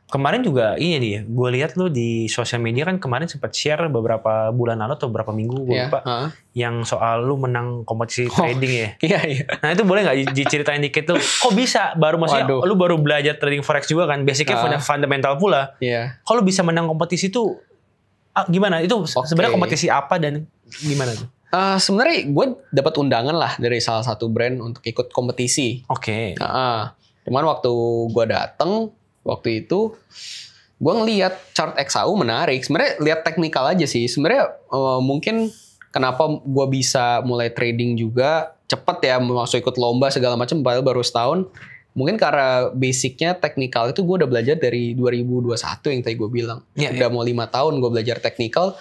S3: Kemarin juga ini nih, gue lihat lu di sosial media kan kemarin sempat share beberapa bulan lalu atau beberapa minggu gue lupa, yang soal lu menang kompetisi trading ya.
S2: Iya.
S3: Nah itu boleh nggak diceritain dikit tuh? Kok bisa? Maksudnya lu baru belajar trading forex juga kan? Basicnya fundamental pula.
S2: Iya.
S3: Kalau bisa menang kompetisi tuh gimana? Itu sebenarnya kompetisi apa dan gimana tuh?
S2: Sebenarnya gue dapat undangan lah dari salah satu brand untuk ikut kompetisi.
S3: Oke.
S2: Cuman waktu gue dateng waktu itu gue ngelihat chart XAU menarik. Sebenarnya lihat teknikal aja sih. Sebenarnya mungkin kenapa gue bisa mulai trading juga cepet ya, masuk ikut lomba segala macam padahal baru setahun. Mungkin karena basicnya teknikal itu gue udah belajar dari 2021 yang tadi gue bilang. Udah mau 5 tahun gue belajar teknikal.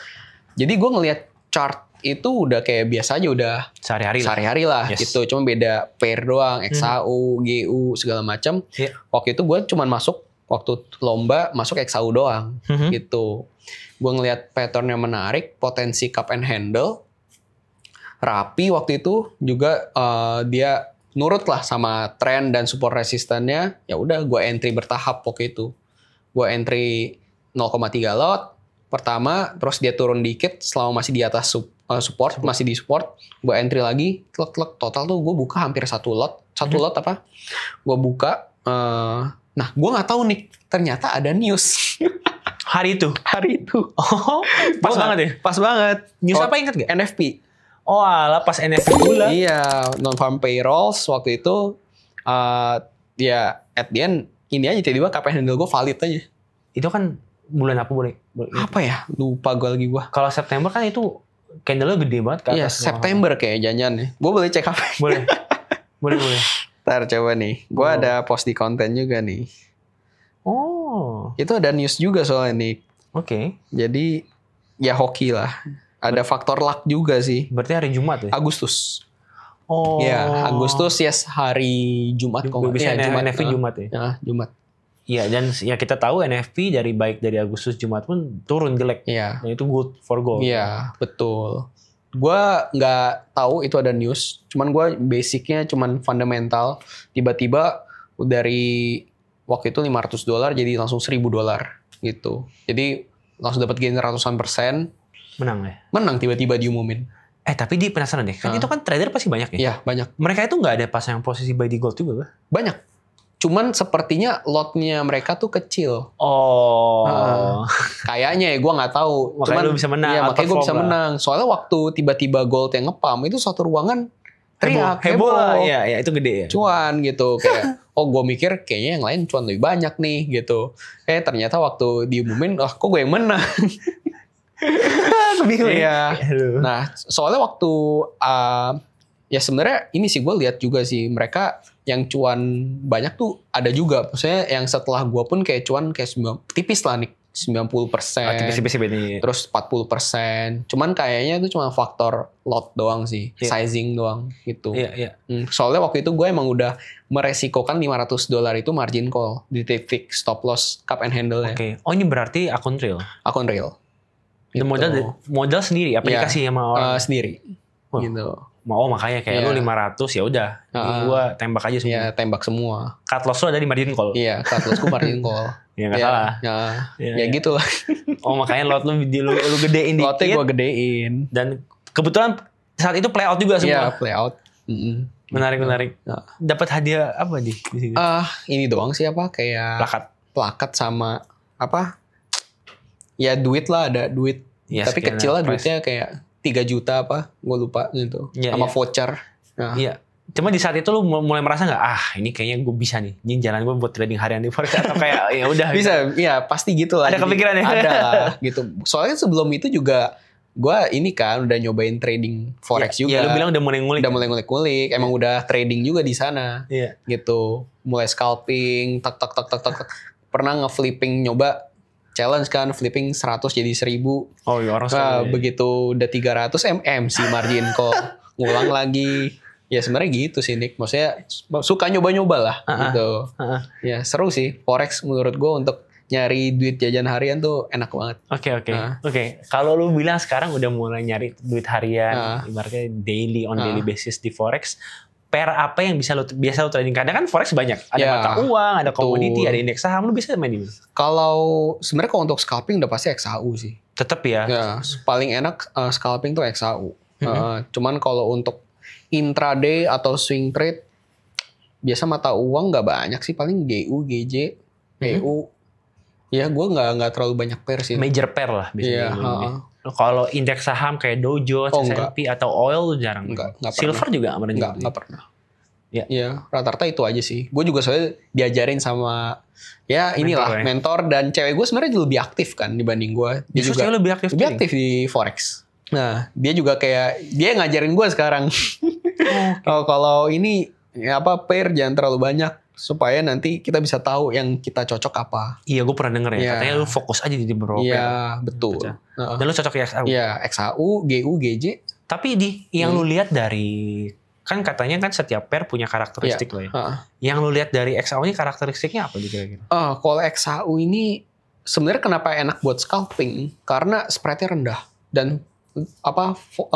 S2: Jadi gue ngelihat chart itu udah kayak biasa aja, udah sehari-hari lah gitu. Cuma beda pair doang, XAU, GU segala macam. Waktu itu gue cuman masuk waktu lomba masuk XAU doang gitu. Gue ngelihat patternnya menarik, potensi cup and handle rapi waktu itu juga, dia nurut lah sama trend dan support resistannya. Ya udah gue entry bertahap waktu itu. Gue entry 0,3 lot pertama, terus dia turun dikit selama masih di atas support, masih di support, gue entry lagi, total tuh gue buka hampir 1 lot apa? Gue buka, nah gue nggak tahu nih, ternyata ada news
S3: hari itu. Oh, pas banget ya?
S2: Pas banget.
S3: News apa ingat gak?
S2: NFP.
S3: Oh alah, pas NFP pula.
S2: Iya, non-farm payrolls waktu itu, ya at the end ini aja tiba-tiba cup and handle gue valid aja.
S3: Itu kan bulan apa boleh?
S2: Apa ya? Lupa gue lagi gue.
S3: Kalau September kan itu candle-nya gede banget kan?
S2: Iya, September kayak janjian nih. Gue boleh cek apa?
S3: Boleh. boleh.
S2: Ntar coba nih. Gue ada post di konten juga nih.
S3: Oh.
S2: Itu ada news juga soalnya nih.
S3: Oke.
S2: Jadi ya hoki lah. Ada faktor luck juga sih.
S3: Berarti hari Jumat ya?
S2: Agustus.
S3: Oh.
S2: Ya, Agustus hari Jumat kok.
S3: Bisa NFP Jumat ya?
S2: Ya, Jumat.
S3: Iya, dan ya kita tahu NFP dari Agustus Jumat pun turun jelek.
S2: Iya.
S3: Dan itu good for gold.
S2: Iya, betul. Gue nggak tahu itu ada news. Cuman gue basicnya cuman fundamental. Tiba-tiba dari waktu itu $500 jadi langsung $1,000 gitu. Jadi langsung dapat gain ratusan %.
S3: Menang ya?
S2: Menang tiba-tiba diumumin.
S3: Tapi dia penasaran deh. Kan itu kan trader pasti banyak ya?
S2: Iya, banyak.
S3: Mereka itu nggak ada pasang posisi buy di gold juga kan?
S2: Banyak. Cuman sepertinya lotnya mereka tuh kecil.
S3: Oh.
S2: Kayaknya ya gue nggak tahu.
S3: Makanya lu bisa menang.
S2: Iya, makanya gue bisa menang. Soalnya waktu tiba-tiba gold yang ngepam itu satu ruangan teriak
S3: heboh lah. Iya, itu gede ya.
S2: Cuan gitu kayak. Gue mikir kayaknya yang lain cuan lebih banyak nih gitu. Ternyata waktu diumumin, kok gue yang menang. Iya. Nah, soalnya waktu ya sebenarnya ini sih gue lihat juga sih mereka yang cuan banyak tuh ada juga. Maksudnya yang setelah gue pun kayak cuan kayak tipis lah nih, 90%.
S3: Tipis nih.
S2: Terus 40%. Cuman kayaknya itu cuma faktor lot doang sih, sizing doang gitu.
S3: Iya.
S2: Soalnya waktu itu gue emang udah meresikokan $500 itu margin call di titik stop loss cup and handle ya.
S3: Oke. Oh ini berarti akun real.
S2: Akun real.
S3: Gitu. Modal sendiri apa dikasih sama orang?
S2: Sendiri. Gitu.
S3: Makanya kayak lu 500 ya udah. Gue tembak aja semua.
S2: Iya, tembak semua.
S3: Cut loss lu ada di margin call.
S2: Iya, cut loss gue margin call.
S3: Ya nggak salah.
S2: Ya gitu lah.
S3: Makanya lot lu gedein dikit.
S2: Lotnya gue gedein.
S3: Dan kebetulan saat itu play out juga semua.
S2: Iya, play out.
S3: Menarik. Dapat hadiah apa di sini?
S2: Ini doang sih apa kayak plakat sama apa? Ya duit lah, ada duit. Ya, tapi kecil lah duitnya kayak 3 juta apa, gue lupa gitu. Sama voucher.
S3: Iya. Cuma di saat itu lu mulai merasa nggak, ini kayaknya gue bisa nih. Ini jalan gue buat trading harian di forex atau kayak ya udah.
S2: Bisa, iya pasti gitu lah.
S3: Ada kepikiran ya?
S2: Ada lah gitu. Soalnya sebelum itu juga gue ini kan udah nyobain trading forex juga.
S3: Iya, lu bilang udah mulai ngulik.
S2: Udah mulai ngulik-ngulik. Emang udah trading juga di sana.
S3: Iya.
S2: Gitu. Mulai scalping, tak. Pernah nge-flipping, nyoba challenge kan, flipping 100 jadi 1000.
S3: Oh iya, orang
S2: Nah,
S3: sekali.
S2: begitu udah 300 MC margin call. Ngulang lagi. Ya sebenarnya gitu sih Nick. Maksudnya suka nyoba-nyoba lah gitu. Ya seru sih. Forex menurut gue untuk nyari duit jajan harian tuh enak banget.
S3: Oke. Kalau lu bilang sekarang udah mulai nyari duit harian, ibaratnya daily basis di forex, pair apa yang biasa lu trading? Karena kan forex banyak, ada mata uang, ada komoditi, ada indeks saham, lu bisa main di mana?
S2: Kalau sebenarnya kalau untuk scalping udah pasti XAU sih.
S3: Tetap ya.
S2: Ya, paling enak scalping tuh XAU. Cuman kalau untuk intraday atau swing trade biasa mata uang nggak banyak sih, paling GU, GJ, PU. Ya gue nggak terlalu banyak pair sih.
S3: Major pair lah biasanya. Kalau indeks saham kayak Dow Jones, S&P atau oil lu jarang.
S2: Enggak
S3: Silver
S2: pernah.
S3: juga nggak pernah.
S2: Nggak pernah.
S3: Ya,
S2: rata-rata itu aja sih. Gue juga soalnya diajarin sama mentor dan cewek gue sebenarnya lebih aktif kan dibanding gue. Dia juga
S3: lebih aktif
S2: di forex. Nah, dia juga dia ngajarin gue sekarang. Kalau ini pair jangan terlalu banyak supaya nanti kita bisa tahu yang kita cocok apa.
S3: Iya, gue pernah denger ya. Katanya lu fokus aja di beberapa pair.
S2: Iya, betul.
S3: Dan lu cocok di XAU.
S2: Iya, XAU, GU, GJ.
S3: Tapi yang lu lihat dari kan katanya kan setiap pair punya karakteristik loh ya. Yang lu lihat dari XAU ini karakteristiknya apa kira-kira?
S2: Kalau XAU ini sebenarnya kenapa enak buat scalping? Karena spreadnya rendah dan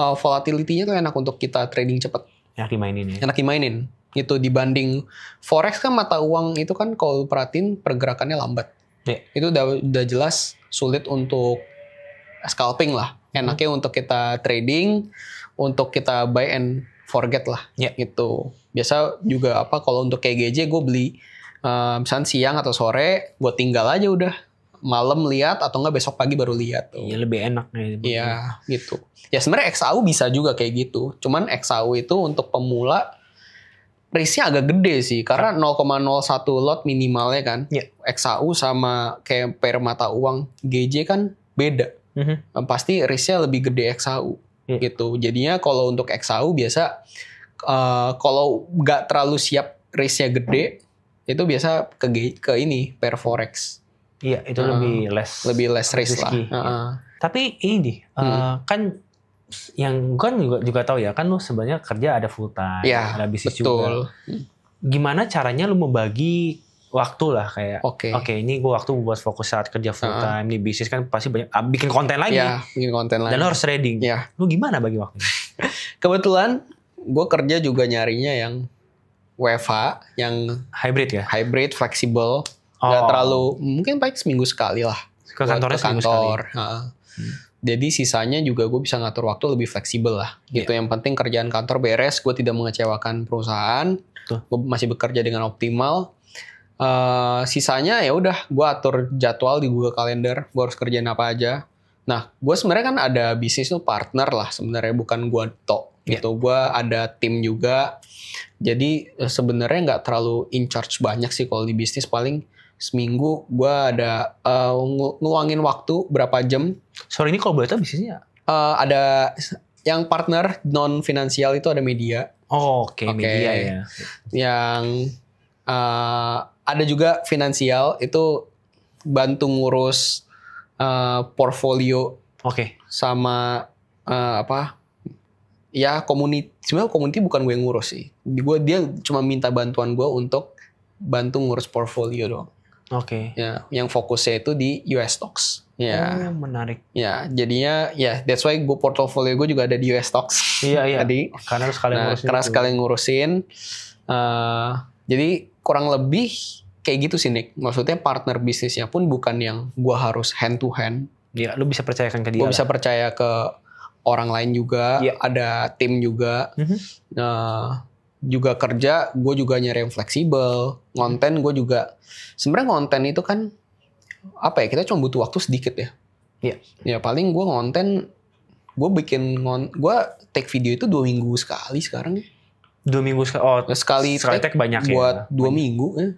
S2: volatility-nya tuh enak untuk kita trading cepat.
S3: Enak dimainin ya.
S2: Enak dimainin. Itu dibanding forex kan mata uang itu kan kalau perhatiin pergerakannya lambat. Itu udah jelas sulit untuk scalping lah. Enaknya untuk kita trading, untuk kita buy and forget lah. Gitu. Biasa juga kalau untuk kayak GJ gue beli misalnya siang atau sore, gue tinggal aja udah. Malam lihat atau enggak besok pagi baru lihat.
S3: Iya, lebih enak nih.
S2: Iya, gitu. Ya sebenarnya XAU bisa juga kayak gitu. Cuman XAU itu untuk pemula risknya agak gede sih karena 0,01 lot minimalnya kan. XAU sama kayak pair mata uang GJ kan beda. Pasti risknya lebih gede XAU gitu. Jadinya kalau untuk XAU biasa kalau nggak terlalu siap risknya gede itu biasa ke ini pair forex.
S3: Iya, itu lebih less risk lah. Tapi ini kan yang kan juga tahu ya kan lu sebenarnya kerja ada full time, ada bisnis juga. Gimana caranya lu membagi waktu lah kayak oke, ini gue waktu buat fokus saat kerja full time, nih bisnis kan pasti banyak bikin konten lagi. Dan lu harus trading. Lu gimana bagi waktu?
S2: Kebetulan gue kerja juga nyarinya yang WFH, yang
S3: hybrid ya.
S2: Hybrid, fleksibel. Gak terlalu, mungkin paling seminggu sekali lah.
S3: Ke kantor.
S2: Jadi sisanya juga gue bisa ngatur waktu lebih fleksibel lah. Gitu. Yang penting kerjaan kantor beres, gue tidak mengecewakan perusahaan. Gue masih bekerja dengan optimal. Sisanya ya udah gue atur jadwal di Google Calendar. Gue harus kerjain apa aja. Nah, gue sebenarnya kan ada bisnis tuh partner lah sebenarnya, bukan gue tok. Gitu. Gue ada tim juga. Jadi sebenarnya nggak terlalu in charge banyak sih kalau di bisnis. Paling seminggu gue ada ngeluangin waktu berapa jam.
S3: Sorry, ini kalau boleh tahu bisnisnya?
S2: Ada yang partner non finansial itu ada media.
S3: Oke. Media ya.
S2: Yang ada juga finansial itu bantu ngurus portfolio. Sama ya community. Sebenarnya community bukan gue yang ngurus sih. Dia cuma minta bantuan gue untuk bantu ngurus portfolio doang. Ya, yang fokusnya itu di US stocks. Ya.
S3: Menarik.
S2: Ya, jadinya that's why portfolio gue juga ada di US stocks.
S3: Iya.
S2: Tadi.
S3: Karena
S2: sekalian ngurusin. Jadi kurang lebih kayak gitu sih Nick. Maksudnya partner bisnisnya pun bukan yang gue harus hand to hand.
S3: Iya, lu bisa percayakan ke dia.
S2: Gue bisa percaya ke orang lain juga. Ada tim juga. Juga kerja, gue juga nyari yang fleksibel. Konten gue juga, sebenarnya konten itu kan kita cuma butuh waktu sedikit ya. Ya paling gue konten, gue take video itu 2 minggu sekali sekarang.
S3: 2 minggu sekali?
S2: Sekali take
S3: banyak
S2: buat 2 minggu.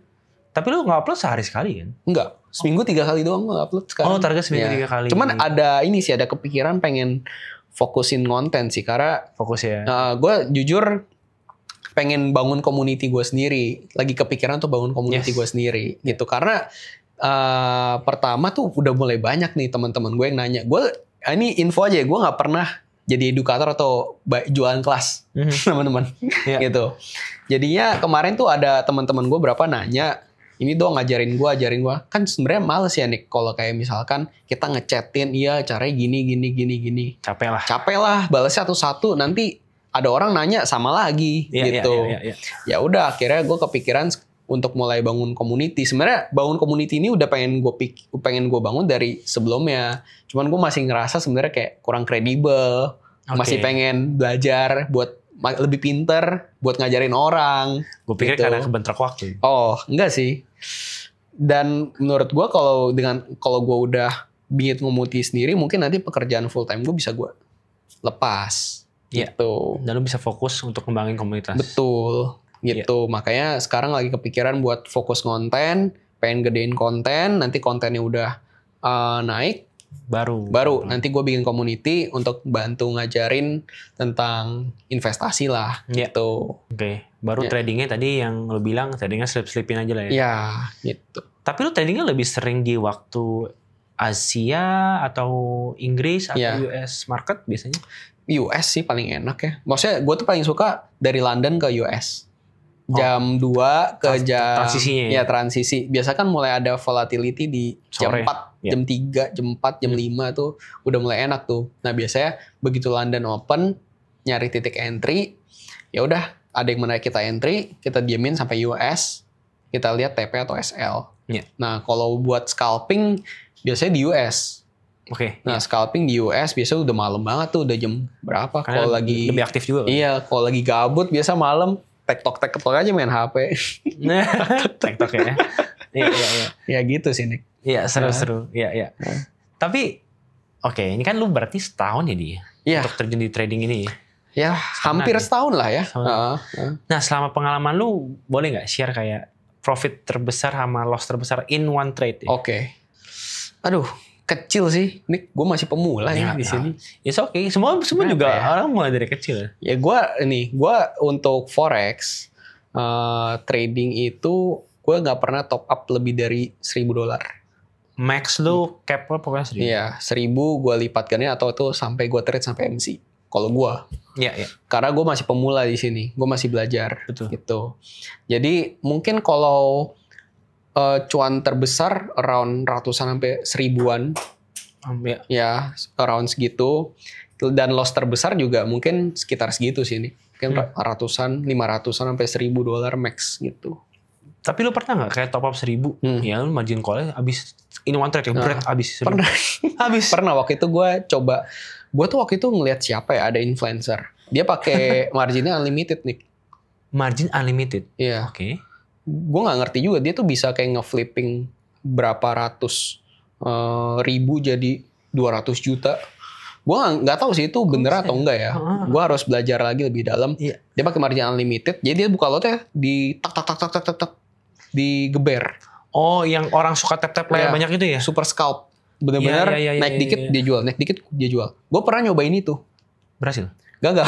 S3: Tapi lu nggak upload sehari sekali kan?
S2: Enggak, seminggu 3 kali doang gue upload sekarang.
S3: Oh, target seminggu 3 kali.
S2: Cuman ada kepikiran pengen fokusin konten sih, karena
S3: Fokus ya.
S2: gue jujur pengen bangun community gue sendiri. Lagi kepikiran tuh bangun community gue sendiri gitu. Karena pertama tuh udah mulai banyak nih teman-teman gue yang nanya. Ini info aja, gue nggak pernah jadi edukator atau jualan kelas teman-teman gitu. Jadinya kemarin tuh ada teman-teman gue berapa nanya, ini dong ajarin gue. Kan sebenarnya males ya Nick kalau kayak misalkan kita ngechatin, iya caranya gini. Capek lah balasnya satu-satu, nanti ada orang nanya sama lagi gitu. Ya udah akhirnya gue kepikiran untuk mulai bangun community. Sebenarnya bangun community ini udah pengen gue bangun dari sebelumnya. Cuman gue masih ngerasa sebenarnya kayak kurang kredibel. Masih pengen belajar buat lebih pinter buat ngajarin orang.
S3: Gue pikir
S2: gitu.
S3: karena kebentrok waktu.
S2: Oh, enggak sih. Dan menurut gue kalau gue udah bikin community sendiri, mungkin nanti pekerjaan full time gue bisa gue lepas. Gitu.
S3: Dan lu bisa fokus untuk kembangin komunitas.
S2: Betul. Gitu. Makanya sekarang lagi kepikiran buat fokus konten, pengen gedein konten, nanti kontennya udah naik, baru nanti gue bikin community untuk bantu ngajarin tentang investasi lah gitu.
S3: Oke. Baru tradingnya tadi yang lu bilang tradingnya slip-slipin aja lah ya.
S2: Ya gitu.
S3: Tapi lu tradingnya lebih sering di waktu Asia atau Inggris atau US market biasanya?
S2: US sih paling enak ya. Maksudnya gue tuh paling suka dari London ke US. Jam 2 ke jam
S3: transisinya
S2: ya transisi. Biasa kan mulai ada volatility di
S3: sore.
S2: Jam 4, jam 3, jam 4, jam 5 tuh udah mulai enak tuh. Nah, biasanya begitu London open, nyari titik entry, ya udah ada yang menarik kita entry, kita diemin sampai US, kita lihat TP atau SL. Nah, kalau buat scalping biasanya di US. Nah, scalping di US biasanya udah malam banget tuh, udah jam berapa? Kalau lagi
S3: lebih aktif juga.
S2: Iya, kalau lagi gabut biasa malam tektok aja main HP.
S3: TikTok ya. Iya.
S2: Ya gitu sih, Nick.
S3: Iya, seru-seru. Iya. Tapi ini kan lu berarti setahun ya dia untuk terjun di trading ini.
S2: Ya, hampir setahun lah ya.
S3: Nah, selama pengalaman lu boleh nggak share kayak profit terbesar sama loss terbesar in one trade ya?
S2: Oke. Aduh, kecil sih. Nick, gue masih pemula ya di sini.
S3: It's okay. Semua juga orang mulai dari kecil.
S2: Ya gue untuk forex trading itu gue nggak pernah top up lebih dari $1,000.
S3: Max lu cap lo pokoknya 1.000.
S2: Iya, 1.000 gue lipatkannya atau tuh sampai gue trade sampai MC. Kalau gue, karena gue masih pemula di sini, gue masih belajar.
S3: Betul.
S2: Gitu. Jadi mungkin kalau cuan terbesar around ratusan sampai 1.000-an, ya around segitu. Dan loss terbesar juga mungkin sekitar segitu sih ini, mungkin ratusan, 500-an sampai $1,000 max gitu.
S3: Tapi lu pernah nggak kayak top up 1.000? Ya lu margin call-nya abis ini one trade abis.
S2: Pernah.
S3: Habis.
S2: Pernah waktu itu gue coba. Gue tuh waktu itu ngeliat siapa ya, ada influencer. Dia pakai marginnya unlimited nih.
S3: Margin unlimited?
S2: Iya.
S3: Oke.
S2: Gue nggak ngerti juga, dia tuh bisa kayak nge-flipping berapa ratus ribu jadi 200 juta. Gue nggak tahu sih itu bener atau enggak ya. Gue harus belajar lagi lebih dalam. Dia pakai margin unlimited, jadi dia buka lotnya di tak digeber.
S3: Oh, yang orang suka tap layar banyak itu ya?
S2: Super scalp. Bener-bener naik dikit dia jual, naik dikit dia jual. Gue pernah nyobain itu.
S3: Berhasil?
S2: Gagal.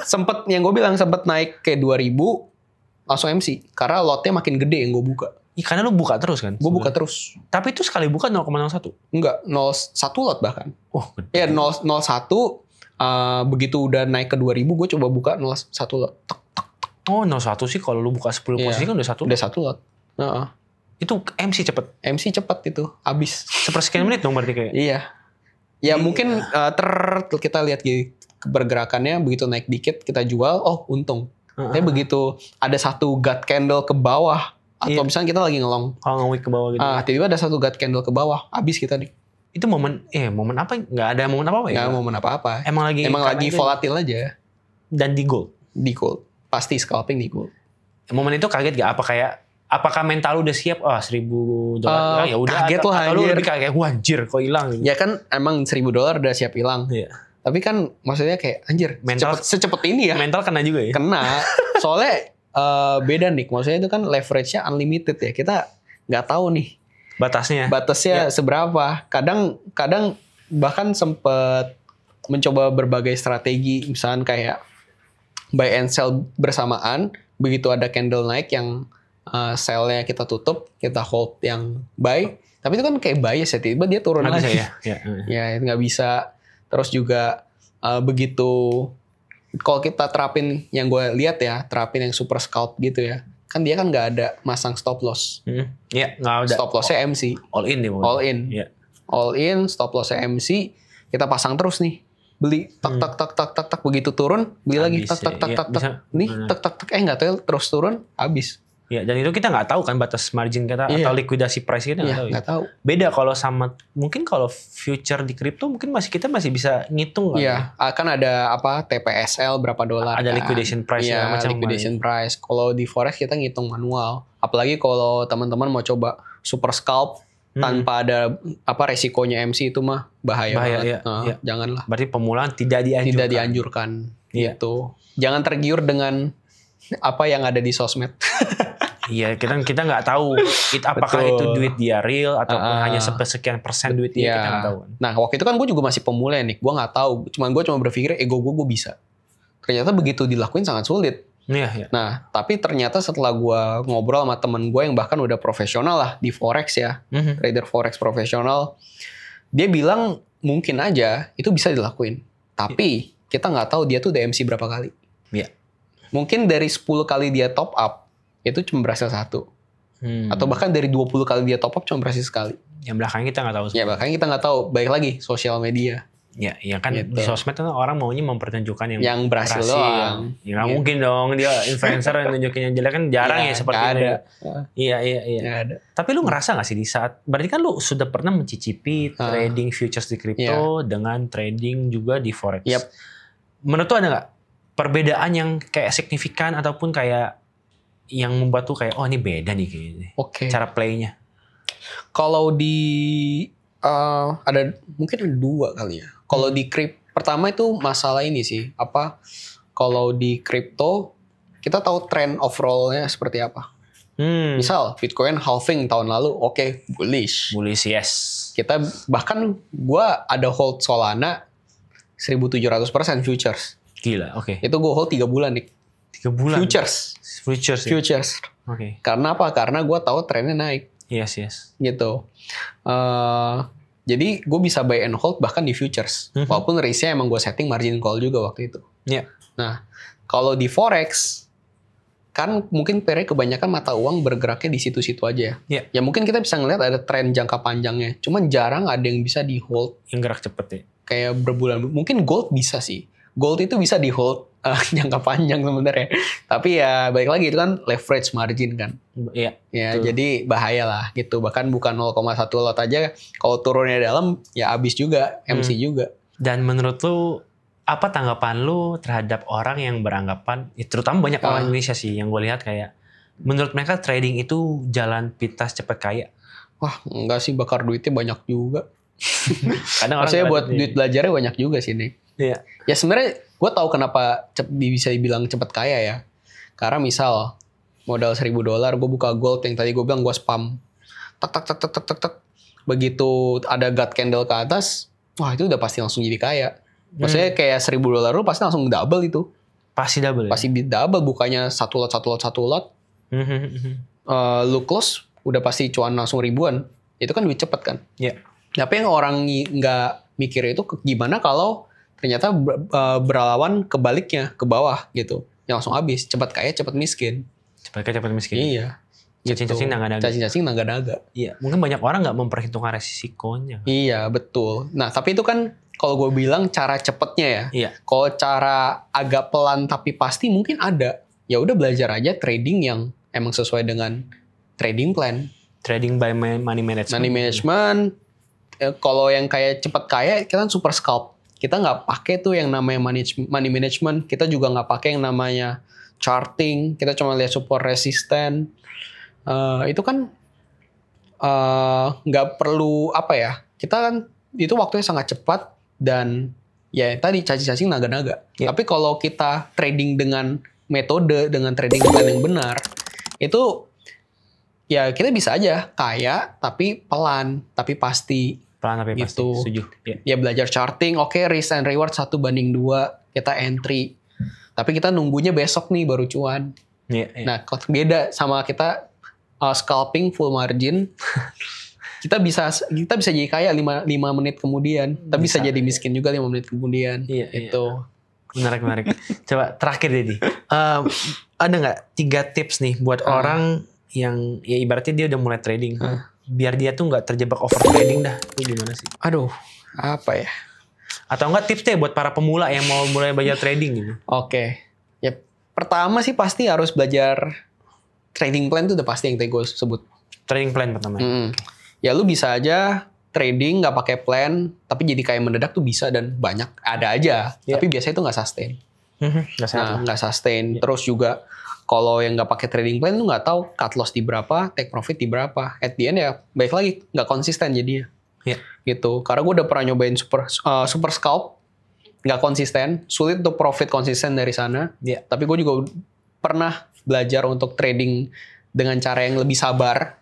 S2: Sempet yang gue bilang sempet naik kayak 2.000 langsung MC. Karena lotnya makin gede yang gue buka.
S3: Iya, karena lu buka terus kan?
S2: Gue buka terus.
S3: Tapi itu sekali buka 0,01?
S2: Enggak, 0,1 lot bahkan.
S3: Oh, gede.
S2: Ya 0,1 begitu udah naik ke 2.000 gue coba buka 0,1 lot.
S3: Oh, 0,1 sih kalau lu buka 10 posisi kan udah 1.
S2: Udah 1 lot.
S3: Itu MC cepet?
S2: MC cepet itu, habis.
S3: Sepersekian menit dong berarti kayak?
S2: Iya. Ya mungkin kita lihat pergerakannya begitu naik dikit kita jual, oh untung. Tapi begitu ada satu gut candle ke bawah, atau misalnya kita lagi ngelong.
S3: Kalau nge-wick ke bawah gitu.
S2: Tiba-tiba ada satu gut candle ke bawah, habis kita nih.
S3: Itu momen apa? Nggak ada momen apa-apa ya?
S2: Nggak ada momen apa-apa.
S3: Emang lagi
S2: volatil aja.
S3: Dan di gold?
S2: Di gold. Pasti scalping di gold.
S3: Momen itu kaget gak? Apakah mental lu udah siap? $1.000 ya udah.
S2: Kaget lah.
S3: Atau lu lebih kayak anjir kok hilang gitu.
S2: Ya kan emang $1.000 udah siap hilang.
S3: Iya.
S2: Tapi kan maksudnya kayak anjir secepat ini ya.
S3: Mental kena juga ya?
S2: Kena. Soalnya beda nih. Maksudnya itu kan leverage-nya unlimited ya. Kita nggak tahu nih batasnya seberapa. Kadang bahkan sempet mencoba berbagai strategi, misalnya kayak buy and sell bersamaan. Begitu ada candle naik yang sell-nya kita tutup, kita hold yang buy. Tapi itu kan kayak bias ya, tiba-tiba dia turun lagi. Ya, itu nggak bisa. Terus juga begitu kalau kita terapin yang gue lihat ya, terapin yang super scalp gitu ya. Kan dia kan nggak ada masang stop loss.
S3: Iya, nggak ada.
S2: Stop lossnya MC.
S3: All in nih.
S2: All in.
S3: Iya.
S2: All in, stop lossnya MC. Kita pasang terus nih. Beli tak begitu turun, beli lagi tak. Nih tak nggak tahu terus turun, habis.
S3: Ya, dan itu kita nggak tahu kan batas margin kita atau likuidasi price kita
S2: nggak tahu.
S3: Beda kalau sama mungkin kalau future di kripto mungkin kita masih bisa ngitung kan.
S2: Iya, kan ada apa TPSL berapa dolar.
S3: Ada
S2: kan.
S3: liquidation price
S2: macam liquidation price. Kalau di forex kita ngitung manual. Apalagi kalau teman-teman mau coba super scalp tanpa ada resikonya MC itu mah bahaya banget.
S3: Iya.
S2: Janganlah.
S3: Berarti pemulaan tidak dianjurkan.
S2: Gitu. Jangan tergiur dengan apa yang ada di sosmed.
S3: Iya, kita nggak tahu apakah itu duit dia real ataupun hanya sekian persen duit dia, kita nggak tahu.
S2: Nah, waktu itu kan gue juga masih pemula nih, gue nggak tahu. Gue cuma berpikir ego gue bisa. Ternyata begitu dilakuin sangat sulit.
S3: Iya.
S2: Nah, tapi ternyata setelah gue ngobrol sama temen gue yang bahkan udah profesional lah di forex ya, trader forex profesional, dia bilang mungkin aja itu bisa dilakuin. Tapi kita nggak tahu dia tuh DMC berapa kali.
S3: Iya.
S2: Mungkin dari 10 kali dia top up itu cuma berhasil 1. Atau bahkan dari 20 kali dia top up cuma berhasil sekali.
S3: Yang belakangnya kita nggak tahu.
S2: Ya belakangnya kita nggak tahu. Baik lagi sosial media.
S3: Ya kan
S2: gitu.
S3: Di sosmed kan orang maunya mempertunjukkan yang
S2: berhasil doang.
S3: Ya nggak mungkin dong dia influencer yang nunjukin yang jelek kan jarang ya seperti itu. Iya.
S2: Gak ada.
S3: Tapi lu ngerasa nggak sih di saat berarti kan lu sudah pernah mencicipi trading futures di kripto dengan trading juga di forex.
S2: Yep.
S3: Menurut lu ada nggak perbedaan yang kayak signifikan ataupun kayak yang membuat tuh kayak ini beda nih kayaknya.
S2: Oke.
S3: Cara playnya.
S2: Kalau di mungkin ada 2 kali ya. Kalau di pertama itu masalah ini sih. Kalau di kripto kita tahu trend overall-nya seperti apa. Misal Bitcoin halving tahun lalu, bullish.
S3: Bullish, yes.
S2: Kita bahkan gue ada hold Solana 1.700% futures.
S3: Gila, oke.
S2: Itu gue hold 3 bulan nih.
S3: 3 bulan?
S2: Futures.
S3: Ya? Oke.
S2: Karena apa? Karena gue tahu trennya naik.
S3: Yes.
S2: Gitu. Jadi gue bisa buy and hold bahkan di futures. Walaupun risknya emang gue setting margin call juga waktu itu.
S3: Iya.
S2: Nah, kalau di forex, kan mungkin kebanyakan mata uang bergeraknya di situ-situ aja.
S3: Iya.
S2: Ya mungkin kita bisa ngeliat ada tren jangka panjangnya. Cuman jarang ada yang bisa di hold.
S3: Yang gerak cepet ya. Kayak
S2: berbulan. Mungkin gold bisa sih. Gold itu bisa di hold jangka panjang sebenarnya. Tapi ya balik lagi itu kan leverage margin kan.
S3: Iya.
S2: Ya jadi bahaya lah gitu. Bahkan bukan 0,1 lot aja. Kalau turunnya dalam ya habis juga. MC juga.
S3: Dan menurut lu apa tanggapan lu terhadap orang yang beranggapan, terutama banyak orang Indonesia sih yang gue lihat kayak menurut mereka trading itu jalan pintas cepet kaya.
S2: Wah enggak sih, bakar duitnya banyak juga.
S3: Kadang orang
S2: maksudnya buat duit belajarnya banyak juga sih nih.
S3: Iya.
S2: Ya sebenarnya gue tahu kenapa bisa dibilang cepet kaya ya. Karena misal modal $1.000 gue buka gold yang tadi gue bilang gue spam. Tak. Begitu ada God candle ke atas, wah itu udah pasti langsung jadi kaya. Maksudnya kayak $1.000 lu pasti langsung double itu.
S3: Pasti double.
S2: Pasti double, bukannya satu lot. Lu close udah pasti cuan langsung ribuan. Itu kan duit cepet kan.
S3: Iya.
S2: Tapi yang orang nggak mikir itu gimana kalau ternyata berlawan kebaliknya ke bawah gitu. Yang langsung habis, cepat kaya cepat miskin.
S3: Cepat kaya cepat miskin.
S2: Iya.
S3: Cacing-cacing
S2: naga-naga.
S3: Iya, mungkin banyak orang nggak memperhitungkan resikonya.
S2: Iya, betul. Nah, tapi itu kan kalau gue bilang cara cepetnya ya.
S3: Iya.
S2: Kalau cara agak pelan tapi pasti mungkin ada. Ya udah belajar aja trading yang emang sesuai dengan trading plan.
S3: Trading by money management.
S2: Money management. Kalau yang kayak cepet kaya, kita kan super scalp. Kita nggak pakai tuh yang namanya money management. Kita juga nggak pakai yang namanya charting. Kita cuma lihat support resisten. Itu kan nggak perlu apa ya. Kita kan itu waktunya sangat cepat dan ya tadi cacing-cacing naga-naga.
S3: Yep.
S2: Tapi kalau kita trading dengan metode, dengan trading plan yang benar, itu ya kita bisa aja kaya tapi pelan, tapi pasti.
S3: Pelan tapi pasti.
S2: Gitu.
S3: Setuju.
S2: Ya belajar charting, oke, risk and reward 1:2, kita entry. Tapi kita nunggunya besok nih baru cuan.
S3: Iya.
S2: Nah, beda sama kita scalping full margin. kita bisa jadi kaya 5 menit kemudian, tapi bisa jadi miskin juga 5 menit kemudian.
S3: Iya,
S2: itu.
S3: Menarik. Coba terakhir Dedi. Ada nggak 3 tips nih buat orang yang ya ibaratnya dia udah mulai trading, biar dia tuh nggak terjebak over trading dah. Itu gimana sih?
S2: Aduh, apa ya?
S3: Atau enggak tips deh buat para pemula yang mau mulai belajar trading gitu.
S2: Oke. Ya, pertama sih pasti harus belajar trading plan, itu udah pasti yang tadi gue sebut.
S3: Trading plan pertama.
S2: Ya lu bisa aja trading nggak pakai plan, tapi jadi kayak mendadak tuh bisa, dan banyak ada aja. Tapi biasanya itu nggak sustain. Nggak sustain. Terus juga kalau yang nggak pakai trading plan lu nggak tahu cut loss di berapa, take profit di berapa. At the end ya baik lagi nggak konsisten jadinya. Gitu. Karena gue udah pernah nyobain super scalp, nggak konsisten, sulit untuk profit konsisten dari sana. Tapi gue juga pernah belajar untuk trading dengan cara yang lebih sabar,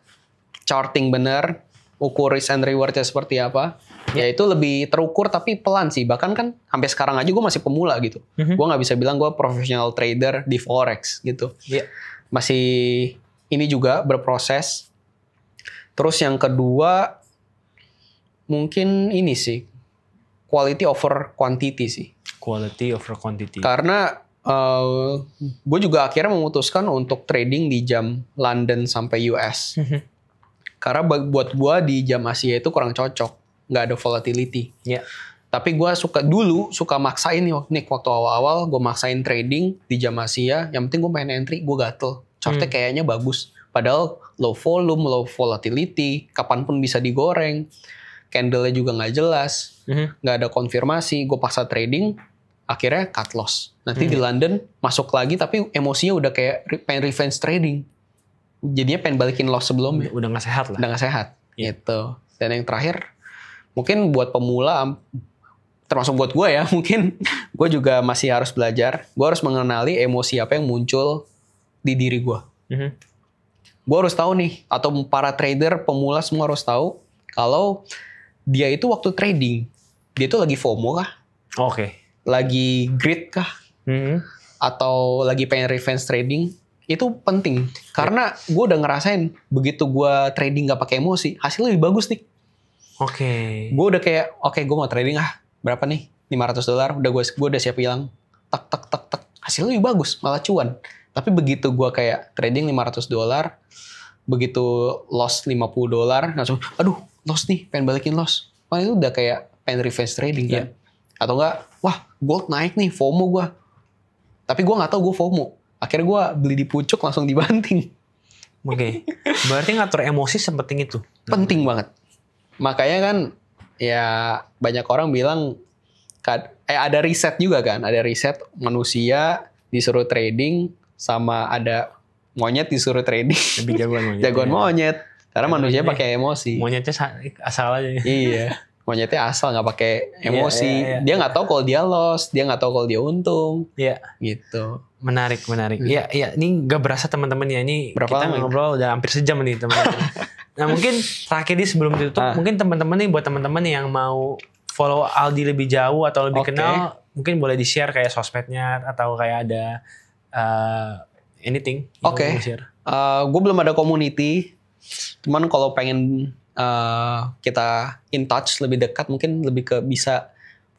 S2: charting bener, ukur risk and rewardnya seperti apa. Ya itu lebih terukur tapi pelan sih. Bahkan kan sampai sekarang aja gue masih pemula gitu. Gue nggak bisa bilang gue professional trader di forex gitu. Masih ini juga berproses. Terus yang kedua mungkin ini sih, quality over quantity sih.
S3: Quality over quantity.
S2: Karena gue juga akhirnya memutuskan untuk trading di jam London sampai US. Karena buat gue di jam Asia itu kurang cocok, nggak ada volatility. Tapi gue suka maksain nih waktu awal-awal, gue maksain trading di jam Asia. Yang penting gue main entry, gue gatel. Chartnya kayaknya bagus. Padahal low volume, low volatility, kapanpun bisa digoreng. Candle-nya juga nggak jelas, nggak ada konfirmasi. Gue paksa trading, akhirnya cut loss. Nanti di London masuk lagi, tapi emosinya udah kayak pengen revenge trading. Jadinya pengen balikin loss sebelumnya.
S3: Udah nggak sehat lah.
S2: Udah nggak sehat, gitu. Dan yang terakhir, mungkin buat pemula, termasuk buat gue ya, mungkin gue juga masih harus belajar. Gue harus mengenali emosi apa yang muncul di diri gue. Gue harus tahu nih, atau para trader pemula semua harus tahu kalau dia itu waktu trading, dia itu lagi FOMO kah? Lagi greed kah? Atau lagi pengen revenge trading? Itu penting. Karena gue udah ngerasain, begitu gue trading gak pakai emosi, hasilnya lebih bagus nih. Gue udah kayak, gue mau trading berapa nih? $500. Gue udah siap hilang. Tak. Hasilnya lebih bagus, malah cuan. Tapi begitu gue kayak trading $500, begitu loss $50, langsung, aduh, loss nih, pengen balikin loss. Itu udah kayak pengen revenge trading kan. Atau enggak, wah gold naik nih, FOMO gue. Tapi gue gak tahu gue FOMO. Akhirnya gue beli di pucuk langsung dibanting.
S3: Berarti ngatur emosi sepenting itu?
S2: Penting banget. Makanya kan, ya banyak orang bilang, ada riset juga kan. Ada riset manusia disuruh trading, sama ada monyet disuruh trading.
S3: Lebih
S2: jagoan monyet. Karena manusia pakai emosi.
S3: Monyetnya asal aja.
S2: Iya. Monyetnya asal, nggak pakai emosi. Dia nggak tahu kalau dia loss, dia nggak tahu kalau dia untung. Gitu.
S3: Menarik. Iya. Ini gak berasa teman-teman ya. Ini kita ngobrol udah hampir sejam nih teman-teman. Nah mungkin terakhir di sebelum ditutup, mungkin teman-teman nih buat teman-teman yang mau follow Aldi lebih jauh atau lebih kenal, mungkin boleh di-share kayak sosmednya atau kayak ada anything.
S2: Gue belum ada community. Cuman kalau pengen kita in touch lebih dekat, mungkin lebih ke bisa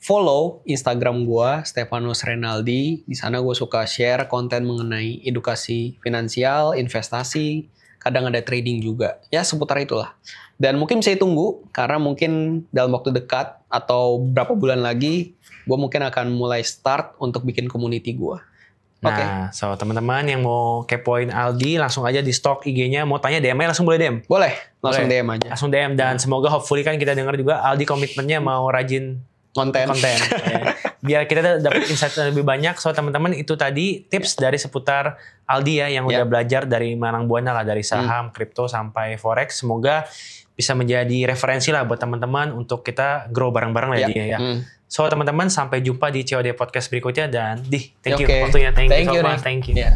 S2: follow Instagram gue, Stefanus Renaldi. Di sana gue suka share konten mengenai edukasi finansial, investasi, kadang ada trading juga. Ya seputar itulah. Dan mungkin bisa ditunggu, karena mungkin dalam waktu dekat atau berapa bulan lagi, gue mungkin akan mulai start untuk bikin community gue.
S3: Nah, so teman-teman yang mau kepoin Aldi, langsung aja di stok IG-nya. Mau tanya DM langsung boleh DM?
S2: Boleh, langsung DM aja.
S3: Langsung DM, dan semoga hopefully kan kita dengar juga Aldi komitmennya mau rajin konten. Ya. Biar kita dapat insight lebih banyak. So teman-teman, itu tadi tips dari seputar Aldi ya, yang udah belajar dari Manang Buana lah, dari saham, kripto sampai forex. Semoga bisa menjadi referensi lah buat teman-teman untuk kita grow bareng-bareng lah ya. So teman-teman sampai jumpa di COD Podcast berikutnya dan thank you
S2: Oke.
S3: waktunya, thank you
S2: Thank
S3: so
S2: you,
S3: much,
S2: Nih.
S3: thank you.
S2: Ya.